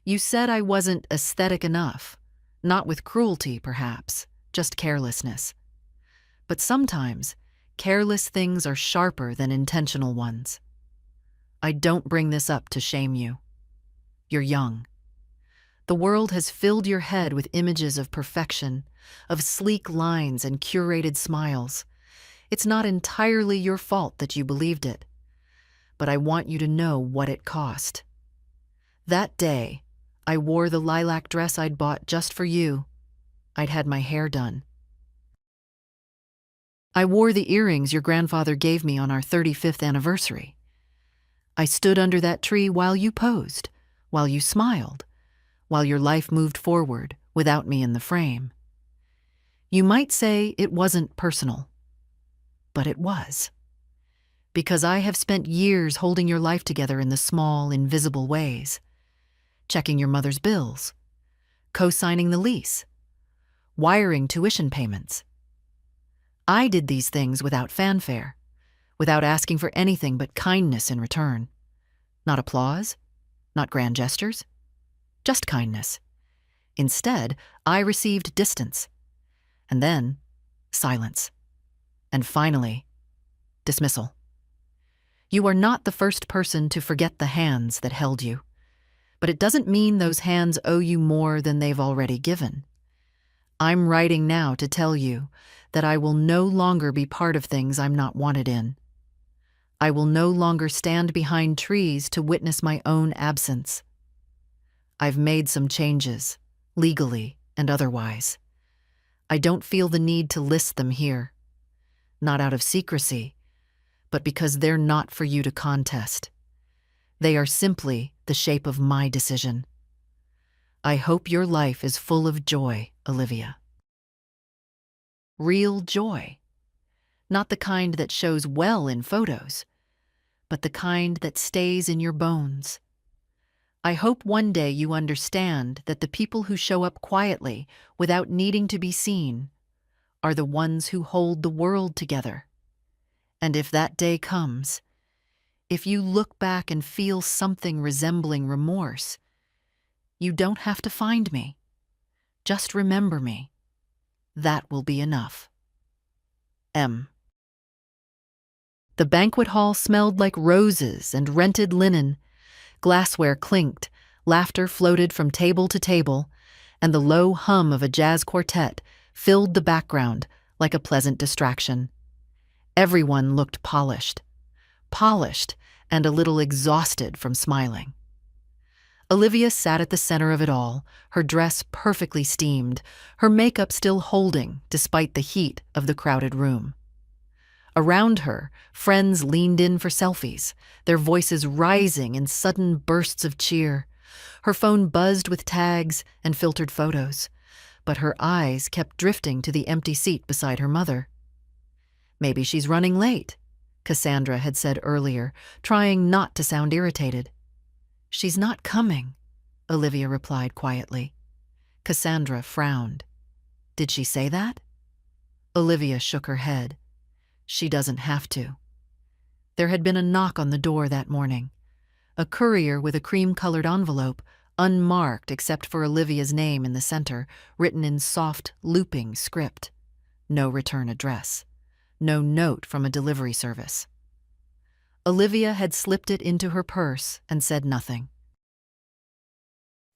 You said I wasn't aesthetic enough, not with cruelty perhaps, just carelessness. But sometimes, careless things are sharper than intentional ones. I don't bring this up to shame you. You're young. The world has filled your head with images of perfection, of sleek lines and curated smiles. It's not entirely your fault that you believed it, but I want you to know what it cost. That day, I wore the lilac dress I'd bought just for you. I'd had my hair done. I wore the earrings your grandfather gave me on our 35th anniversary. I stood under that tree while you posed, while you smiled, while your life moved forward without me in the frame. You might say it wasn't personal, but it was. Because I have spent years holding your life together in the small, invisible ways. Checking your mother's bills, co-signing the lease, wiring tuition payments. I did these things without fanfare, without asking for anything but kindness in return. Not applause, not grand gestures, just kindness. Instead, I received distance, and then silence, and finally, dismissal. You are not the first person to forget the hands that held you, but it doesn't mean those hands owe you more than they've already given. I'm writing now to tell you that I will no longer be part of things I'm not wanted in. I will no longer stand behind trees to witness my own absence. I've made some changes, legally and otherwise. I don't feel the need to list them here, not out of secrecy, but because they're not for you to contest. They are simply the shape of my decision. I hope your life is full of joy, Olivia. Real joy. Not the kind that shows well in photos, but the kind that stays in your bones. I hope one day you understand that the people who show up quietly, without needing to be seen, are the ones who hold the world together. And if that day comes, if you look back and feel something resembling remorse, you don't have to find me. Just remember me. That will be enough. M. The banquet hall smelled like roses and rented linen. Glassware clinked, laughter floated from table to table, and the low hum of a jazz quartet filled the background like a pleasant distraction. Everyone looked polished and a little exhausted from smiling. Olivia sat at the center of it all, her dress perfectly steamed, her makeup still holding despite the heat of the crowded room. Around her, friends leaned in for selfies, their voices rising in sudden bursts of cheer. Her phone buzzed with tags and filtered photos, but her eyes kept drifting to the empty seat beside her mother. Maybe she's running late, Cassandra had said earlier, trying not to sound irritated. She's not coming, Olivia replied quietly. Cassandra frowned. Did she say that? Olivia shook her head. She doesn't have to. There had been a knock on the door that morning. A courier with a cream-colored envelope, unmarked except for Olivia's name in the center, written in soft, looping script. No return address. No note from a delivery service. Olivia had slipped it into her purse and said nothing.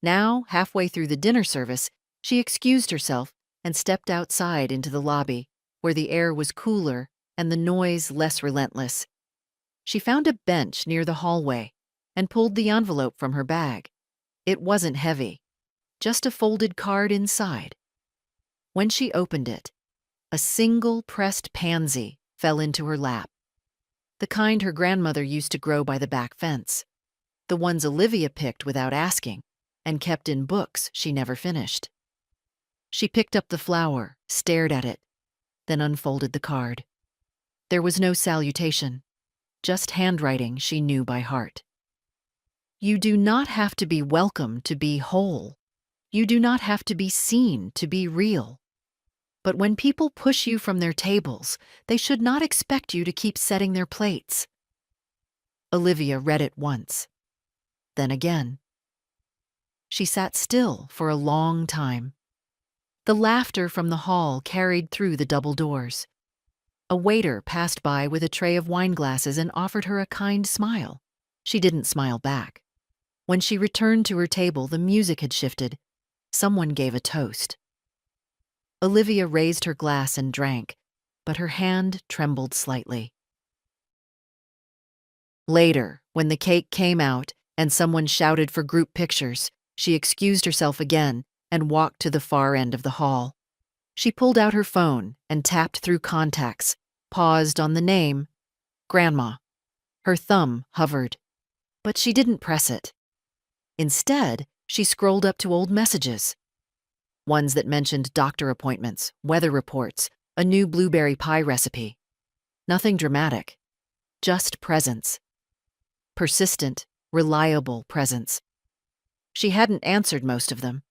Now, halfway through the dinner service, she excused herself and stepped outside into the lobby, where the air was cooler and the noise less relentless. She found a bench near the hallway and pulled the envelope from her bag. It wasn't heavy, just a folded card inside. When she opened it, a single pressed pansy fell into her lap. The kind her grandmother used to grow by the back fence. The ones Olivia picked without asking and kept in books she never finished. She picked up the flower, stared at it, then unfolded the card. There was no salutation, just handwriting she knew by heart. You do not have to be welcome to be whole. You do not have to be seen to be real. But when people push you from their tables, they should not expect you to keep setting their plates. Olivia read it once, then again. She sat still for a long time. The laughter from the hall carried through the double doors. A waiter passed by with a tray of wine glasses and offered her a kind smile. She didn't smile back. When she returned to her table, the music had shifted. Someone gave a toast. Olivia raised her glass and drank, but her hand trembled slightly. Later, when the cake came out and someone shouted for group pictures, she excused herself again and walked to the far end of the hall. She pulled out her phone and tapped through contacts, paused on the name, Grandma. Her thumb hovered, but she didn't press it. Instead, she scrolled up to old messages. Ones that mentioned doctor appointments, weather reports, a new blueberry pie recipe. Nothing dramatic, just presence. Persistent, reliable presence. She hadn't answered most of them.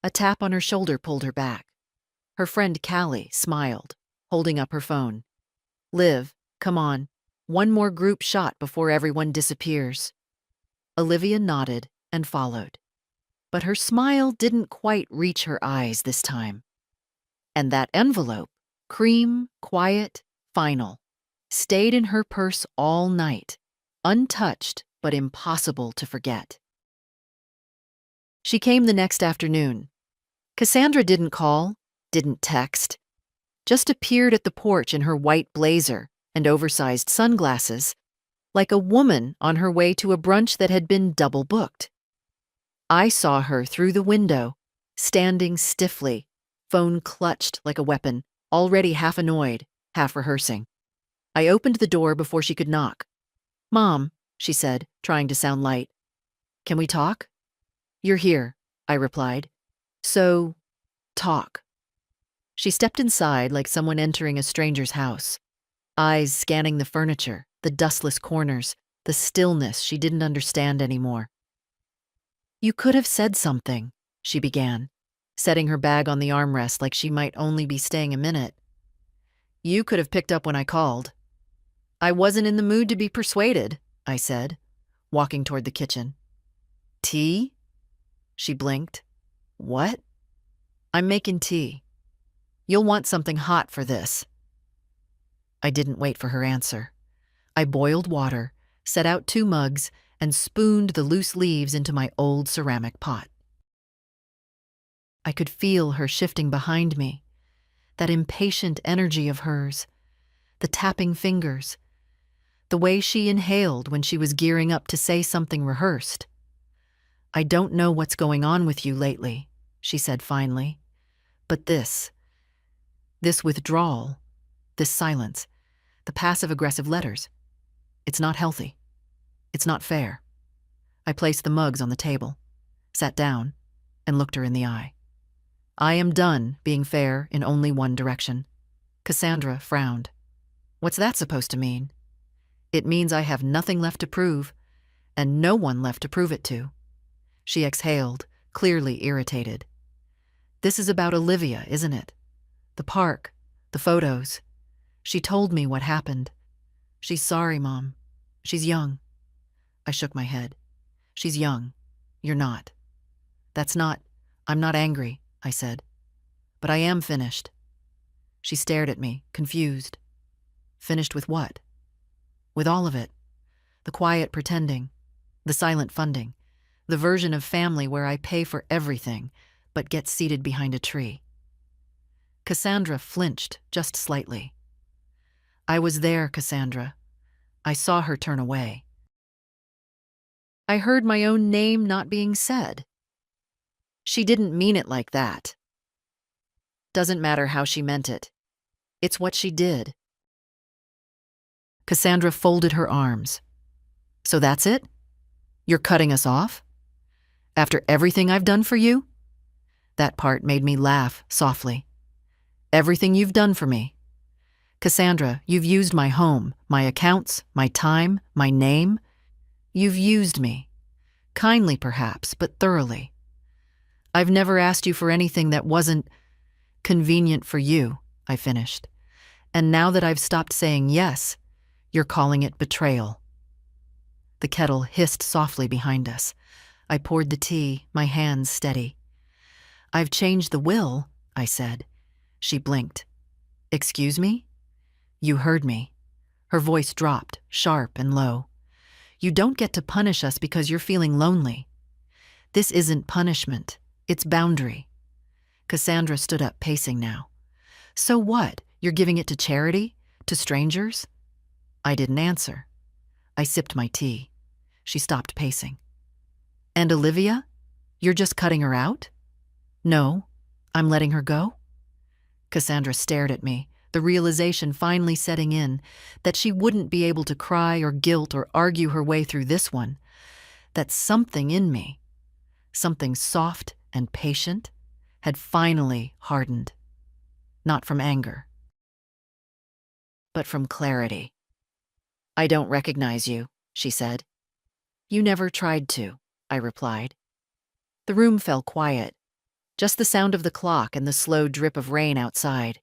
A tap on her shoulder pulled her back. Her friend Callie smiled, holding up her phone. Liv, come on. One more group shot before everyone disappears. Olivia nodded and followed. But her smile didn't quite reach her eyes this time. And that envelope, cream, quiet, final, stayed in her purse all night, untouched but impossible to forget. She came the next afternoon. Cassandra didn't call, didn't text, just appeared at the porch in her white blazer and oversized sunglasses, like a woman on her way to a brunch that had been double booked. I saw her through the window, standing stiffly, phone clutched like a weapon, already half annoyed, half rehearsing. I opened the door before she could knock. Mom, she said, trying to sound light. Can we talk? You're here, I replied. So, talk. She stepped inside like someone entering a stranger's house, eyes scanning the furniture, the dustless corners, the stillness she didn't understand anymore. You could have said something, she began, setting her bag on the armrest like she might only be staying a minute. You could have picked up when I called. I wasn't in the mood to be persuaded, I said, walking toward the kitchen. Tea? She blinked. What? I'm making tea. You'll want something hot for this. I didn't wait for her answer. I boiled water, set out 2 mugs, and spooned the loose leaves into my old ceramic pot. I could feel her shifting behind me, that impatient energy of hers, the tapping fingers, the way she inhaled when she was gearing up to say something rehearsed. I don't know what's going on with you lately, she said finally, but this withdrawal, this silence, the passive-aggressive letters, it's not healthy. It's not fair. I placed the mugs on the table, sat down, and looked her in the eye. I am done being fair in only one direction. Cassandra frowned. What's that supposed to mean? It means I have nothing left to prove, and no one left to prove it to. She exhaled, clearly irritated. This is about Olivia, isn't it? The park, the photos. She told me what happened. She's sorry, Mom. She's young. I shook my head. She's young. You're not. I'm not angry, I said. But I am finished. She stared at me, confused. Finished with what? With all of it. The quiet pretending, the silent funding, the version of family where I pay for everything, but get seated behind a tree. Cassandra flinched just slightly. I was there, Cassandra. I saw her turn away. I heard my own name not being said. She didn't mean it like that. Doesn't matter how she meant it. It's what she did. Cassandra folded her arms. So that's it? You're cutting us off? After everything I've done for you? That part made me laugh softly. Everything you've done for me. Cassandra, you've used my home, my accounts, my time, my name. You've used me. Kindly, perhaps, but thoroughly. I've never asked you for anything that wasn't convenient for you, I finished. And now that I've stopped saying yes, you're calling it betrayal. The kettle hissed softly behind us. I poured the tea, my hands steady. I've changed the will, I said. She blinked. Excuse me? You heard me. Her voice dropped, sharp and low. You don't get to punish us because you're feeling lonely. This isn't punishment. It's boundary. Cassandra stood up, pacing now. So what? You're giving it to charity? To strangers? I didn't answer. I sipped my tea. She stopped pacing. And Olivia? You're just cutting her out? No, I'm letting her go? Cassandra stared at me, the realization finally setting in that she wouldn't be able to cry or guilt or argue her way through this one. That something in me, something soft and patient, had finally hardened. Not from anger, but from clarity. I don't recognize you, she said. You never tried to, I replied. The room fell quiet, just the sound of the clock and the slow drip of rain outside.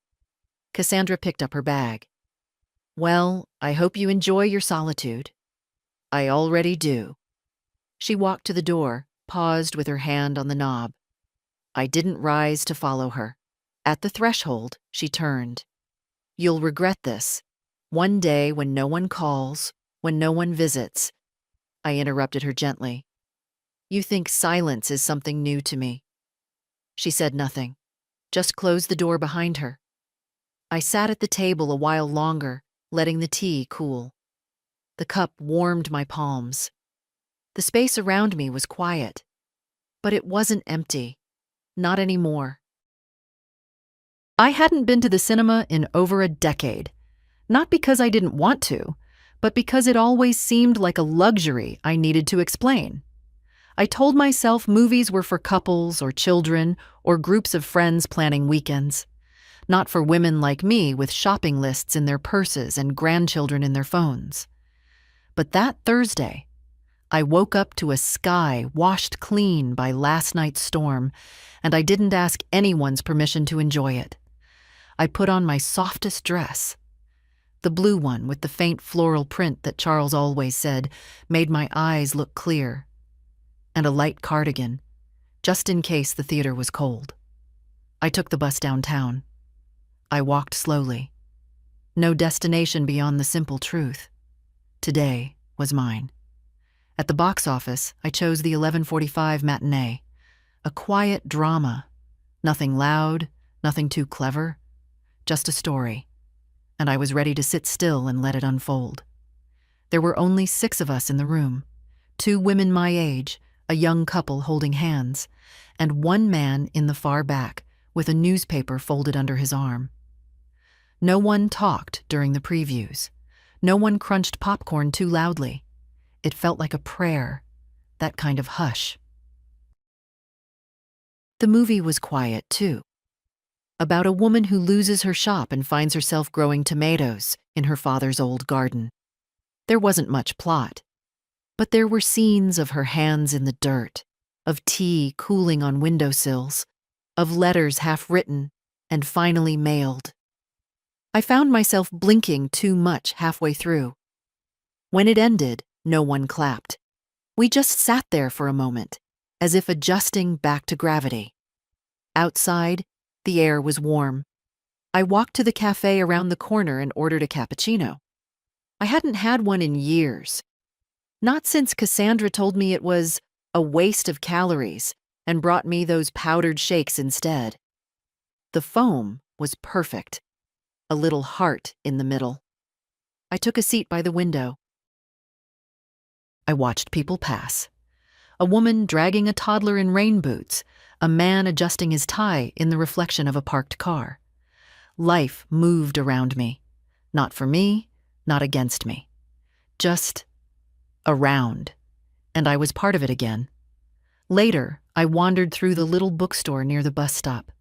Cassandra picked up her bag. Well, I hope you enjoy your solitude. I already do. She walked to the door, paused with her hand on the knob. I didn't rise to follow her. At the threshold, she turned. You'll regret this. One day when no one calls, when no one visits. I interrupted her gently. You think silence is something new to me. She said nothing, just closed the door behind her. I sat at the table a while longer, letting the tea cool. The cup warmed my palms. The space around me was quiet, but it wasn't empty. Not anymore. I hadn't been to the cinema in over a decade, not because I didn't want to, but because it always seemed like a luxury I needed to explain. I told myself movies were for couples or children or groups of friends planning weekends, not for women like me with shopping lists in their purses and grandchildren in their phones. But that Thursday, I woke up to a sky washed clean by last night's storm, and I didn't ask anyone's permission to enjoy it. I put on my softest dress. The blue one with the faint floral print that Charles always said made my eyes look clear, and a light cardigan, just in case the theater was cold. I took the bus downtown. I walked slowly. No destination beyond the simple truth. Today was mine. At the box office, I chose the 11:45 matinee, a quiet drama, nothing loud, nothing too clever, just a story, and I was ready to sit still and let it unfold. There were only 6 of us in the room, 2 women my age, a young couple holding hands, and 1 man in the far back with a newspaper folded under his arm. No one talked during the previews. No one crunched popcorn too loudly. It felt like a prayer, that kind of hush. The movie was quiet, too. About a woman who loses her shop and finds herself growing tomatoes in her father's old garden. There wasn't much plot, but there were scenes of her hands in the dirt, of tea cooling on windowsills, of letters half written and finally mailed. I found myself blinking too much halfway through. When it ended, no one clapped. We just sat there for a moment, as if adjusting back to gravity. Outside, the air was warm. I walked to the cafe around the corner and ordered a cappuccino. I hadn't had one in years. Not since Cassandra told me it was a waste of calories and brought me those powdered shakes instead. The foam was perfect, a little heart in the middle. I took a seat by the window. I watched people pass, A woman dragging a toddler in rain boots, a man adjusting his tie in the reflection of a parked car. Life moved around me. Not for me, not against me. Just around. And I was part of it again. Later, I wandered through the little bookstore near the bus stop.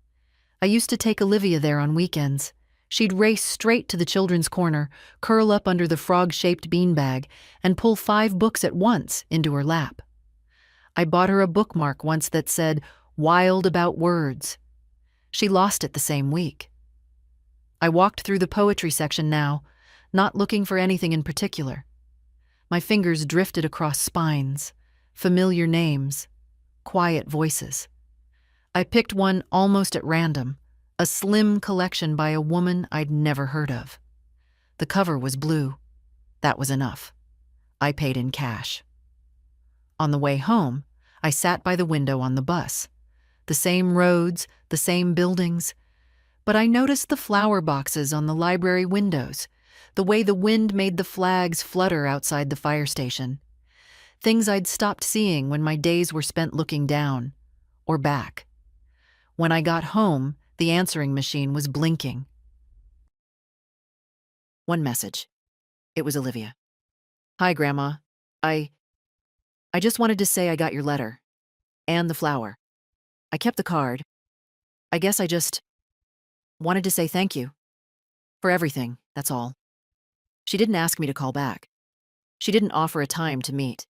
I used to take Olivia there on weekends. She'd race straight to the children's corner, curl up under the frog-shaped beanbag, and pull 5 books at once into her lap. I bought her a bookmark once that said, "Wild About Words." She lost it the same week. I walked through the poetry section now, not looking for anything in particular. My fingers drifted across spines, familiar names, quiet voices. I picked one almost at random, a slim collection by a woman I'd never heard of. The cover was blue. That was enough. I paid in cash. On the way home, I sat by the window on the bus. The same roads, the same buildings. But I noticed the flower boxes on the library windows, the way the wind made the flags flutter outside the fire station. Things I'd stopped seeing when my days were spent looking down, or back. When I got home, the answering machine was blinking. One message. It was Olivia. "Hi, Grandma. I just wanted to say I got your letter. And the flower. I kept the card. I guess I just wanted to say thank you. For everything, that's all." She didn't ask me to call back. She didn't offer a time to meet.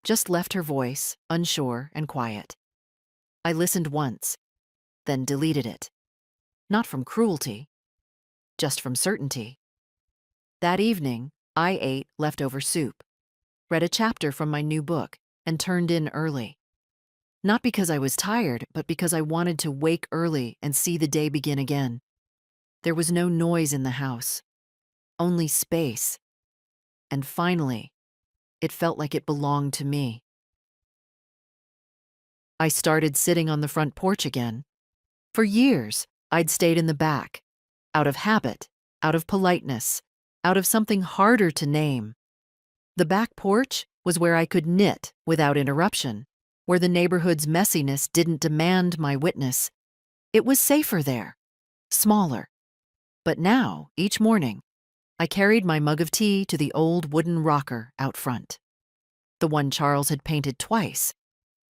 Just left her voice, unsure and quiet. I listened once, then deleted it. Not from cruelty, just from certainty. That evening, I ate leftover soup, read a chapter from my new book, and turned in early. Not because I was tired, but because I wanted to wake early and see the day begin again. There was no noise in the house, only space. And finally, it felt like it belonged to me. I started sitting on the front porch again. For years, I'd stayed in the back, out of habit, out of politeness, out of something harder to name. The back porch was where I could knit without interruption, where the neighborhood's messiness didn't demand my witness. It was safer there, smaller. But now, each morning, I carried my mug of tea to the old wooden rocker out front. The one Charles had painted twice.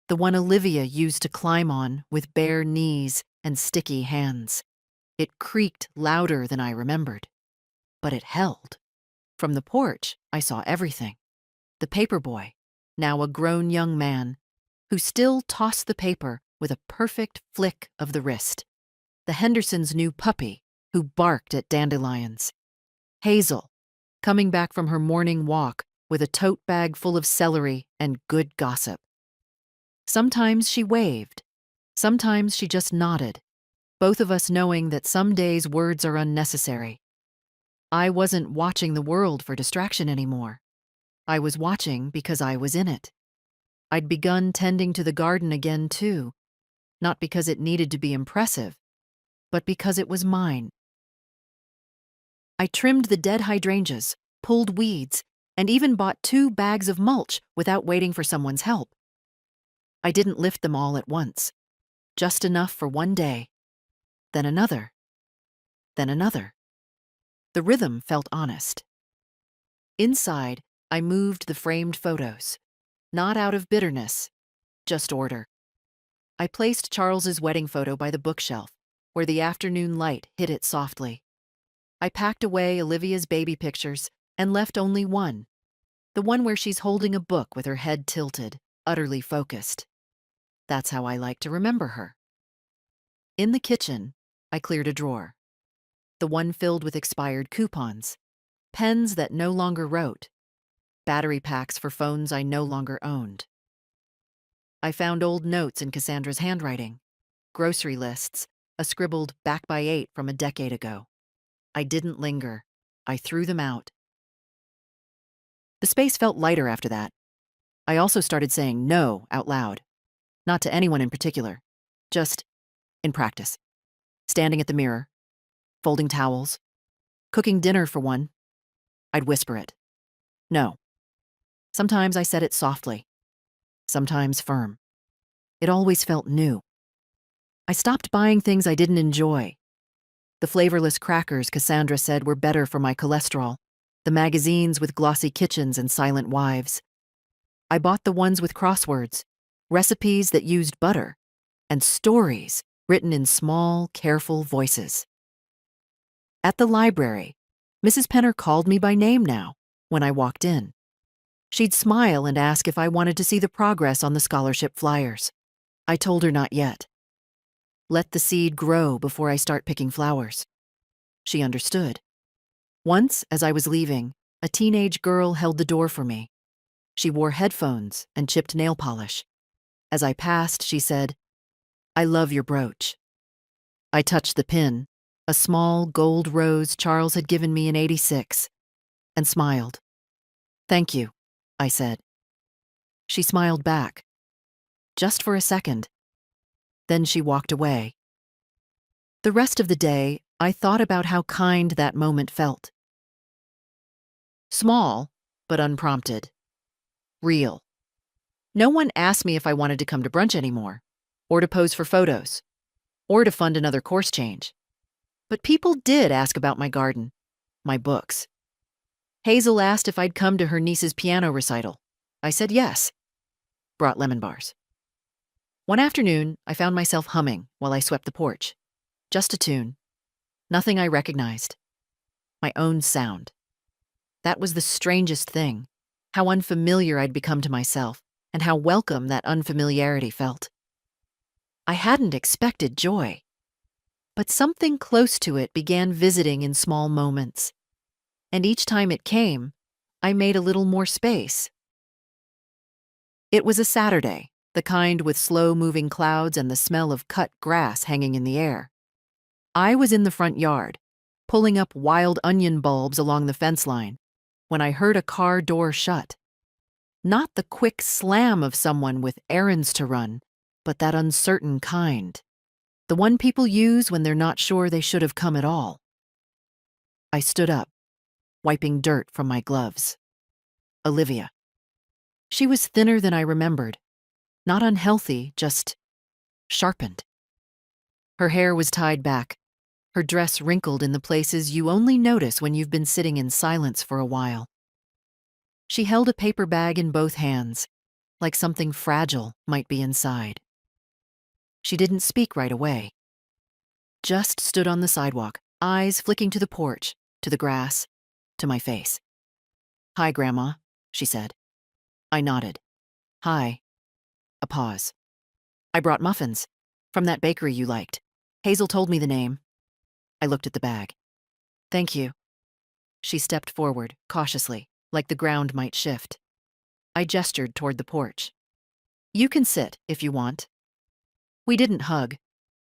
The one Olivia used to climb on with bare knees and sticky hands. It creaked louder than I remembered. But it held. From the porch, I saw everything. The paperboy, now a grown young man, who still tossed the paper with a perfect flick of the wrist. The Hendersons' new puppy, who barked at dandelions. Hazel, coming back from her morning walk with a tote bag full of celery and good gossip. Sometimes she waved. Sometimes she just nodded, both of us knowing that some days words are unnecessary. I wasn't watching the world for distraction anymore. I was watching because I was in it. I'd begun tending to the garden again, too, not because it needed to be impressive, but because it was mine. I trimmed the dead hydrangeas, pulled weeds, and even bought 2 bags of mulch without waiting for someone's help. I didn't lift them all at once, just enough for one day, then another, then another. The rhythm felt honest. Inside, I moved the framed photos, not out of bitterness, just order. I placed Charles's wedding photo by the bookshelf, where the afternoon light hit it softly. I packed away Olivia's baby pictures and left only one, the one where she's holding a book with her head tilted, utterly focused. That's how I like to remember her. In the kitchen, I cleared a drawer, the one filled with expired coupons, pens that no longer wrote, battery packs for phones I no longer owned. I found old notes in Cassandra's handwriting, grocery lists, a scribbled back by 8 from a decade ago. I didn't linger. I threw them out. The space felt lighter after that. I also started saying no out loud. Not to anyone in particular, just in practice. Standing at the mirror, folding towels, cooking dinner for one. I'd whisper it. No. Sometimes I said it softly. sometimes firm. It always felt new. I stopped buying things I didn't enjoy. The flavorless crackers Cassandra said were better for my cholesterol, the magazines with glossy kitchens and silent wives. I bought the ones with crosswords, recipes that used butter, and stories written in small, careful voices. At the library, Mrs. Penner called me by name now when I walked in. She'd smile and ask if I wanted to see the progress on the scholarship flyers. I told her not yet. Let the seed grow before I start picking flowers. She understood. Once, as I was leaving, a teenage girl held the door for me. She wore headphones and chipped nail polish. As I passed, she said, "I love your brooch." I touched the pin, a small gold rose Charles had given me in '86, and smiled. "Thank you," I said. She smiled back, just for a second. Then she walked away. The rest of the day, I thought about how kind that moment felt. Small, but unprompted. Real. No one asked me if I wanted to come to brunch anymore, or to pose for photos, or to fund another course change. But people did ask about my garden, my books. Hazel asked if I'd come to her niece's piano recital. I said yes. Brought lemon bars. One afternoon, I found myself humming while I swept the porch. Just a tune. Nothing I recognized. My own sound. That was the strangest thing, how unfamiliar I'd become to myself, and how welcome that unfamiliarity felt. I hadn't expected joy, but something close to it began visiting in small moments. And each time it came, I made a little more space. It was a Saturday, the kind with slow-moving clouds and the smell of cut grass hanging in the air. I was in the front yard, pulling up wild onion bulbs along the fence line, when I heard a car door shut. Not the quick slam of someone with errands to run, but that uncertain kind. The one people use when they're not sure they should have come at all. I stood up, wiping dirt from my gloves. Olivia. She was thinner than I remembered. Not unhealthy, just sharpened. Her hair was tied back, her dress wrinkled in the places you only notice when you've been sitting in silence for a while. She held a paper bag in both hands, like something fragile might be inside. She didn't speak right away. Just stood on the sidewalk, eyes flicking to the porch, to the grass, to my face. "Hi, Grandma," she said. I nodded. "Hi." A pause. "I brought muffins. From that bakery you liked. Hazel told me the name." I looked at the bag. "Thank you." She stepped forward, cautiously, like the ground might shift. I gestured toward the porch. "You can sit, if you want." We didn't hug.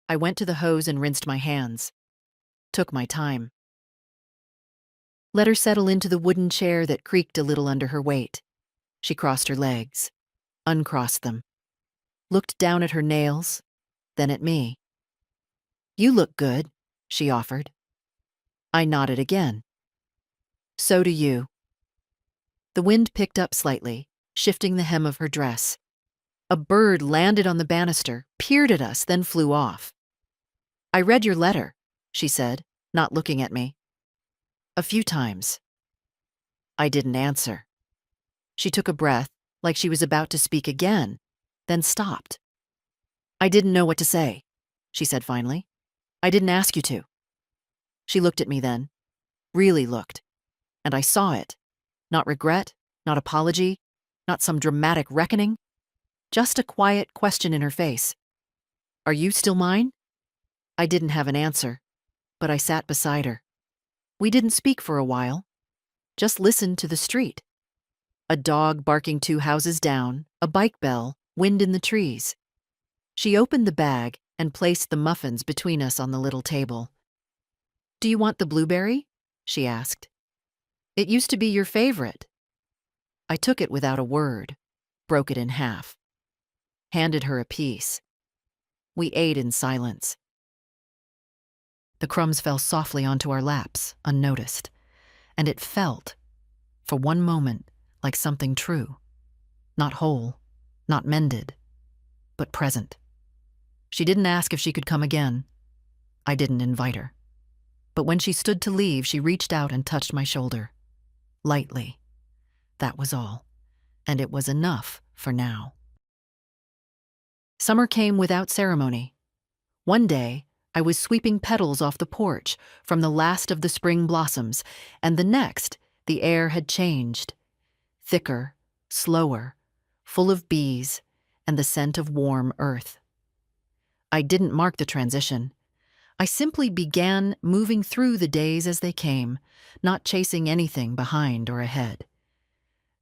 I went to the hose and rinsed my hands. Took my time. Let her settle into the wooden chair that creaked a little under her weight. She crossed her legs, uncrossed them, looked down at her nails, then at me. "You look good," she offered. I nodded again. "So do you." The wind picked up slightly, shifting the hem of her dress. A bird landed on the banister, peered at us, then flew off. "I read your letter," she said, not looking at me. "A few times." I didn't answer. She took a breath, like she was about to speak again, then stopped. "I didn't know what to say," she said finally. "I didn't ask you to." She looked at me then, really looked, and I saw it. Not regret, not apology, not some dramatic reckoning. Just a quiet question in her face. "Are you still mine?" I didn't have an answer, but I sat beside her. We didn't speak for a while, just listened to the street. A dog barking 2 houses down, a bike bell, wind in the trees. She opened the bag and placed the muffins between us on the little table. "Do you want the blueberry?" she asked. "It used to be your favorite." I took it without a word, broke it in half, handed her a piece. We ate in silence. The crumbs fell softly onto our laps, unnoticed, and it felt, for one moment, like something true, not whole, not mended, but present. She didn't ask if she could come again. I didn't invite her. But when she stood to leave, she reached out and touched my shoulder. Lightly. That was all. And it was enough for now. Summer came without ceremony. One day, I was sweeping petals off the porch from the last of the spring blossoms, and the next, the air had changed. Thicker, slower, full of bees and the scent of warm earth. I didn't mark the transition. I simply began moving through the days as they came, not chasing anything behind or ahead.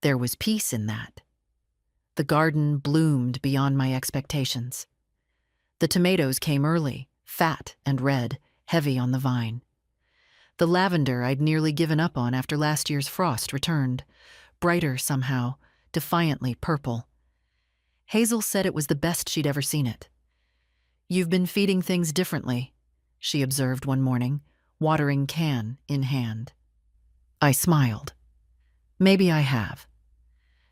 There was peace in that. The garden bloomed beyond my expectations. The tomatoes came early, fat and red, heavy on the vine. The lavender I'd nearly given up on after last year's frost returned, brighter somehow, defiantly purple. Hazel said it was the best she'd ever seen it. "You've been feeding things differently," she observed one morning, watering can in hand. I smiled. Maybe I have.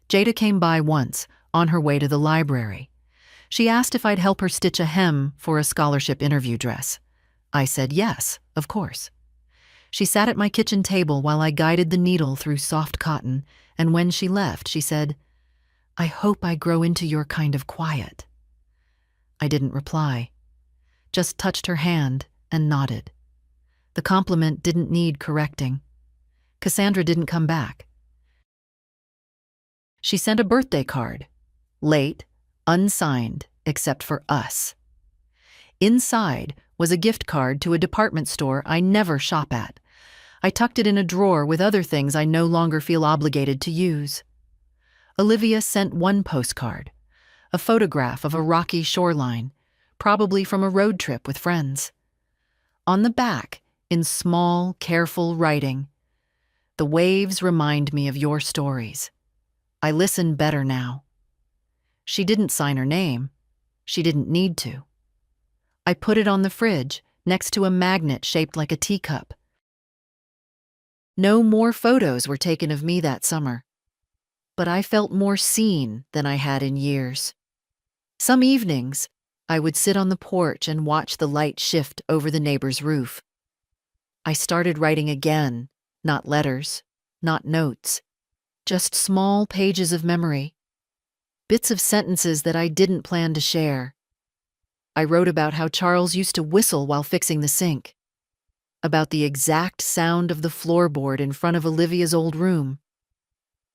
Jada came by once, on her way to the library. She asked if I'd help her stitch a hem for a scholarship interview dress. I said yes, of course. She sat at my kitchen table while I guided the needle through soft cotton, and when she left, she said, "I hope I grow into your kind of quiet." I didn't reply, just touched her hand and nodded. The compliment didn't need correcting. Cassandra didn't come back. She sent a birthday card, late, unsigned, except for us. Inside was a gift card to a department store I never shop at. I tucked it in a drawer with other things I no longer feel obligated to use. Olivia sent one postcard, a photograph of a rocky shoreline, probably from a road trip with friends. On the back, in small, careful writing, "The waves remind me of your stories. I listen better now." She didn't sign her name. She didn't need to. I put it on the fridge, next to a magnet shaped like a teacup. No more photos were taken of me that summer, but I felt more seen than I had in years. Some evenings, I would sit on the porch and watch the light shift over the neighbor's roof. I started writing again, not letters, not notes, just small pages of memory, bits of sentences that I didn't plan to share. I wrote about how Charles used to whistle while fixing the sink, about the exact sound of the floorboard in front of Olivia's old room,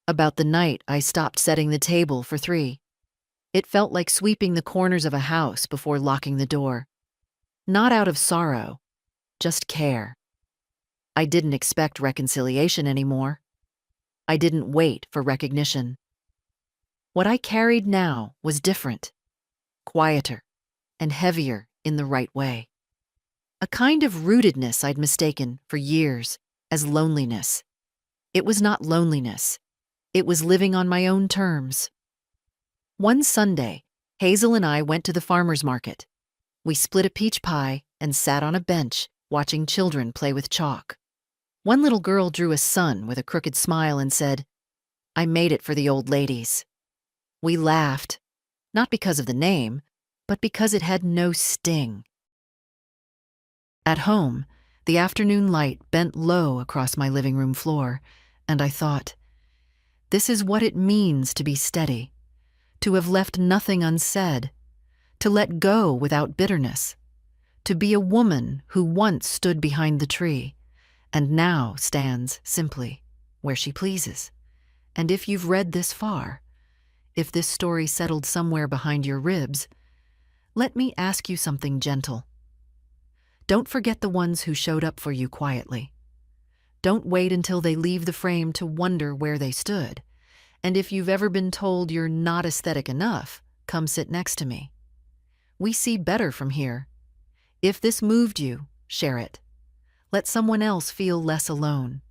about the night I stopped setting the table for 3. It felt like sweeping the corners of a house before locking the door. Not out of sorrow, just care. I didn't expect reconciliation anymore. I didn't wait for recognition. What I carried now was different, quieter, and heavier in the right way. A kind of rootedness I'd mistaken for years as loneliness. It was not loneliness. It was living on my own terms. One Sunday, Hazel and I went to the farmer's market. We split a peach pie and sat on a bench, watching children play with chalk. One little girl drew a sun with a crooked smile and said, "I made it for the old ladies." We laughed, not because of the name, but because it had no sting. At home, the afternoon light bent low across my living room floor, and I thought, this is what it means to be steady, to have left nothing unsaid, to let go without bitterness, to be a woman who once stood behind the tree, and now stands simply where she pleases. And if you've read this far, if this story settled somewhere behind your ribs, let me ask you something gentle. Don't forget the ones who showed up for you quietly. Don't wait until they leave the frame to wonder where they stood. And if you've ever been told you're not aesthetic enough, come sit next to me. We see better from here. If this moved you, share it. Let someone else feel less alone.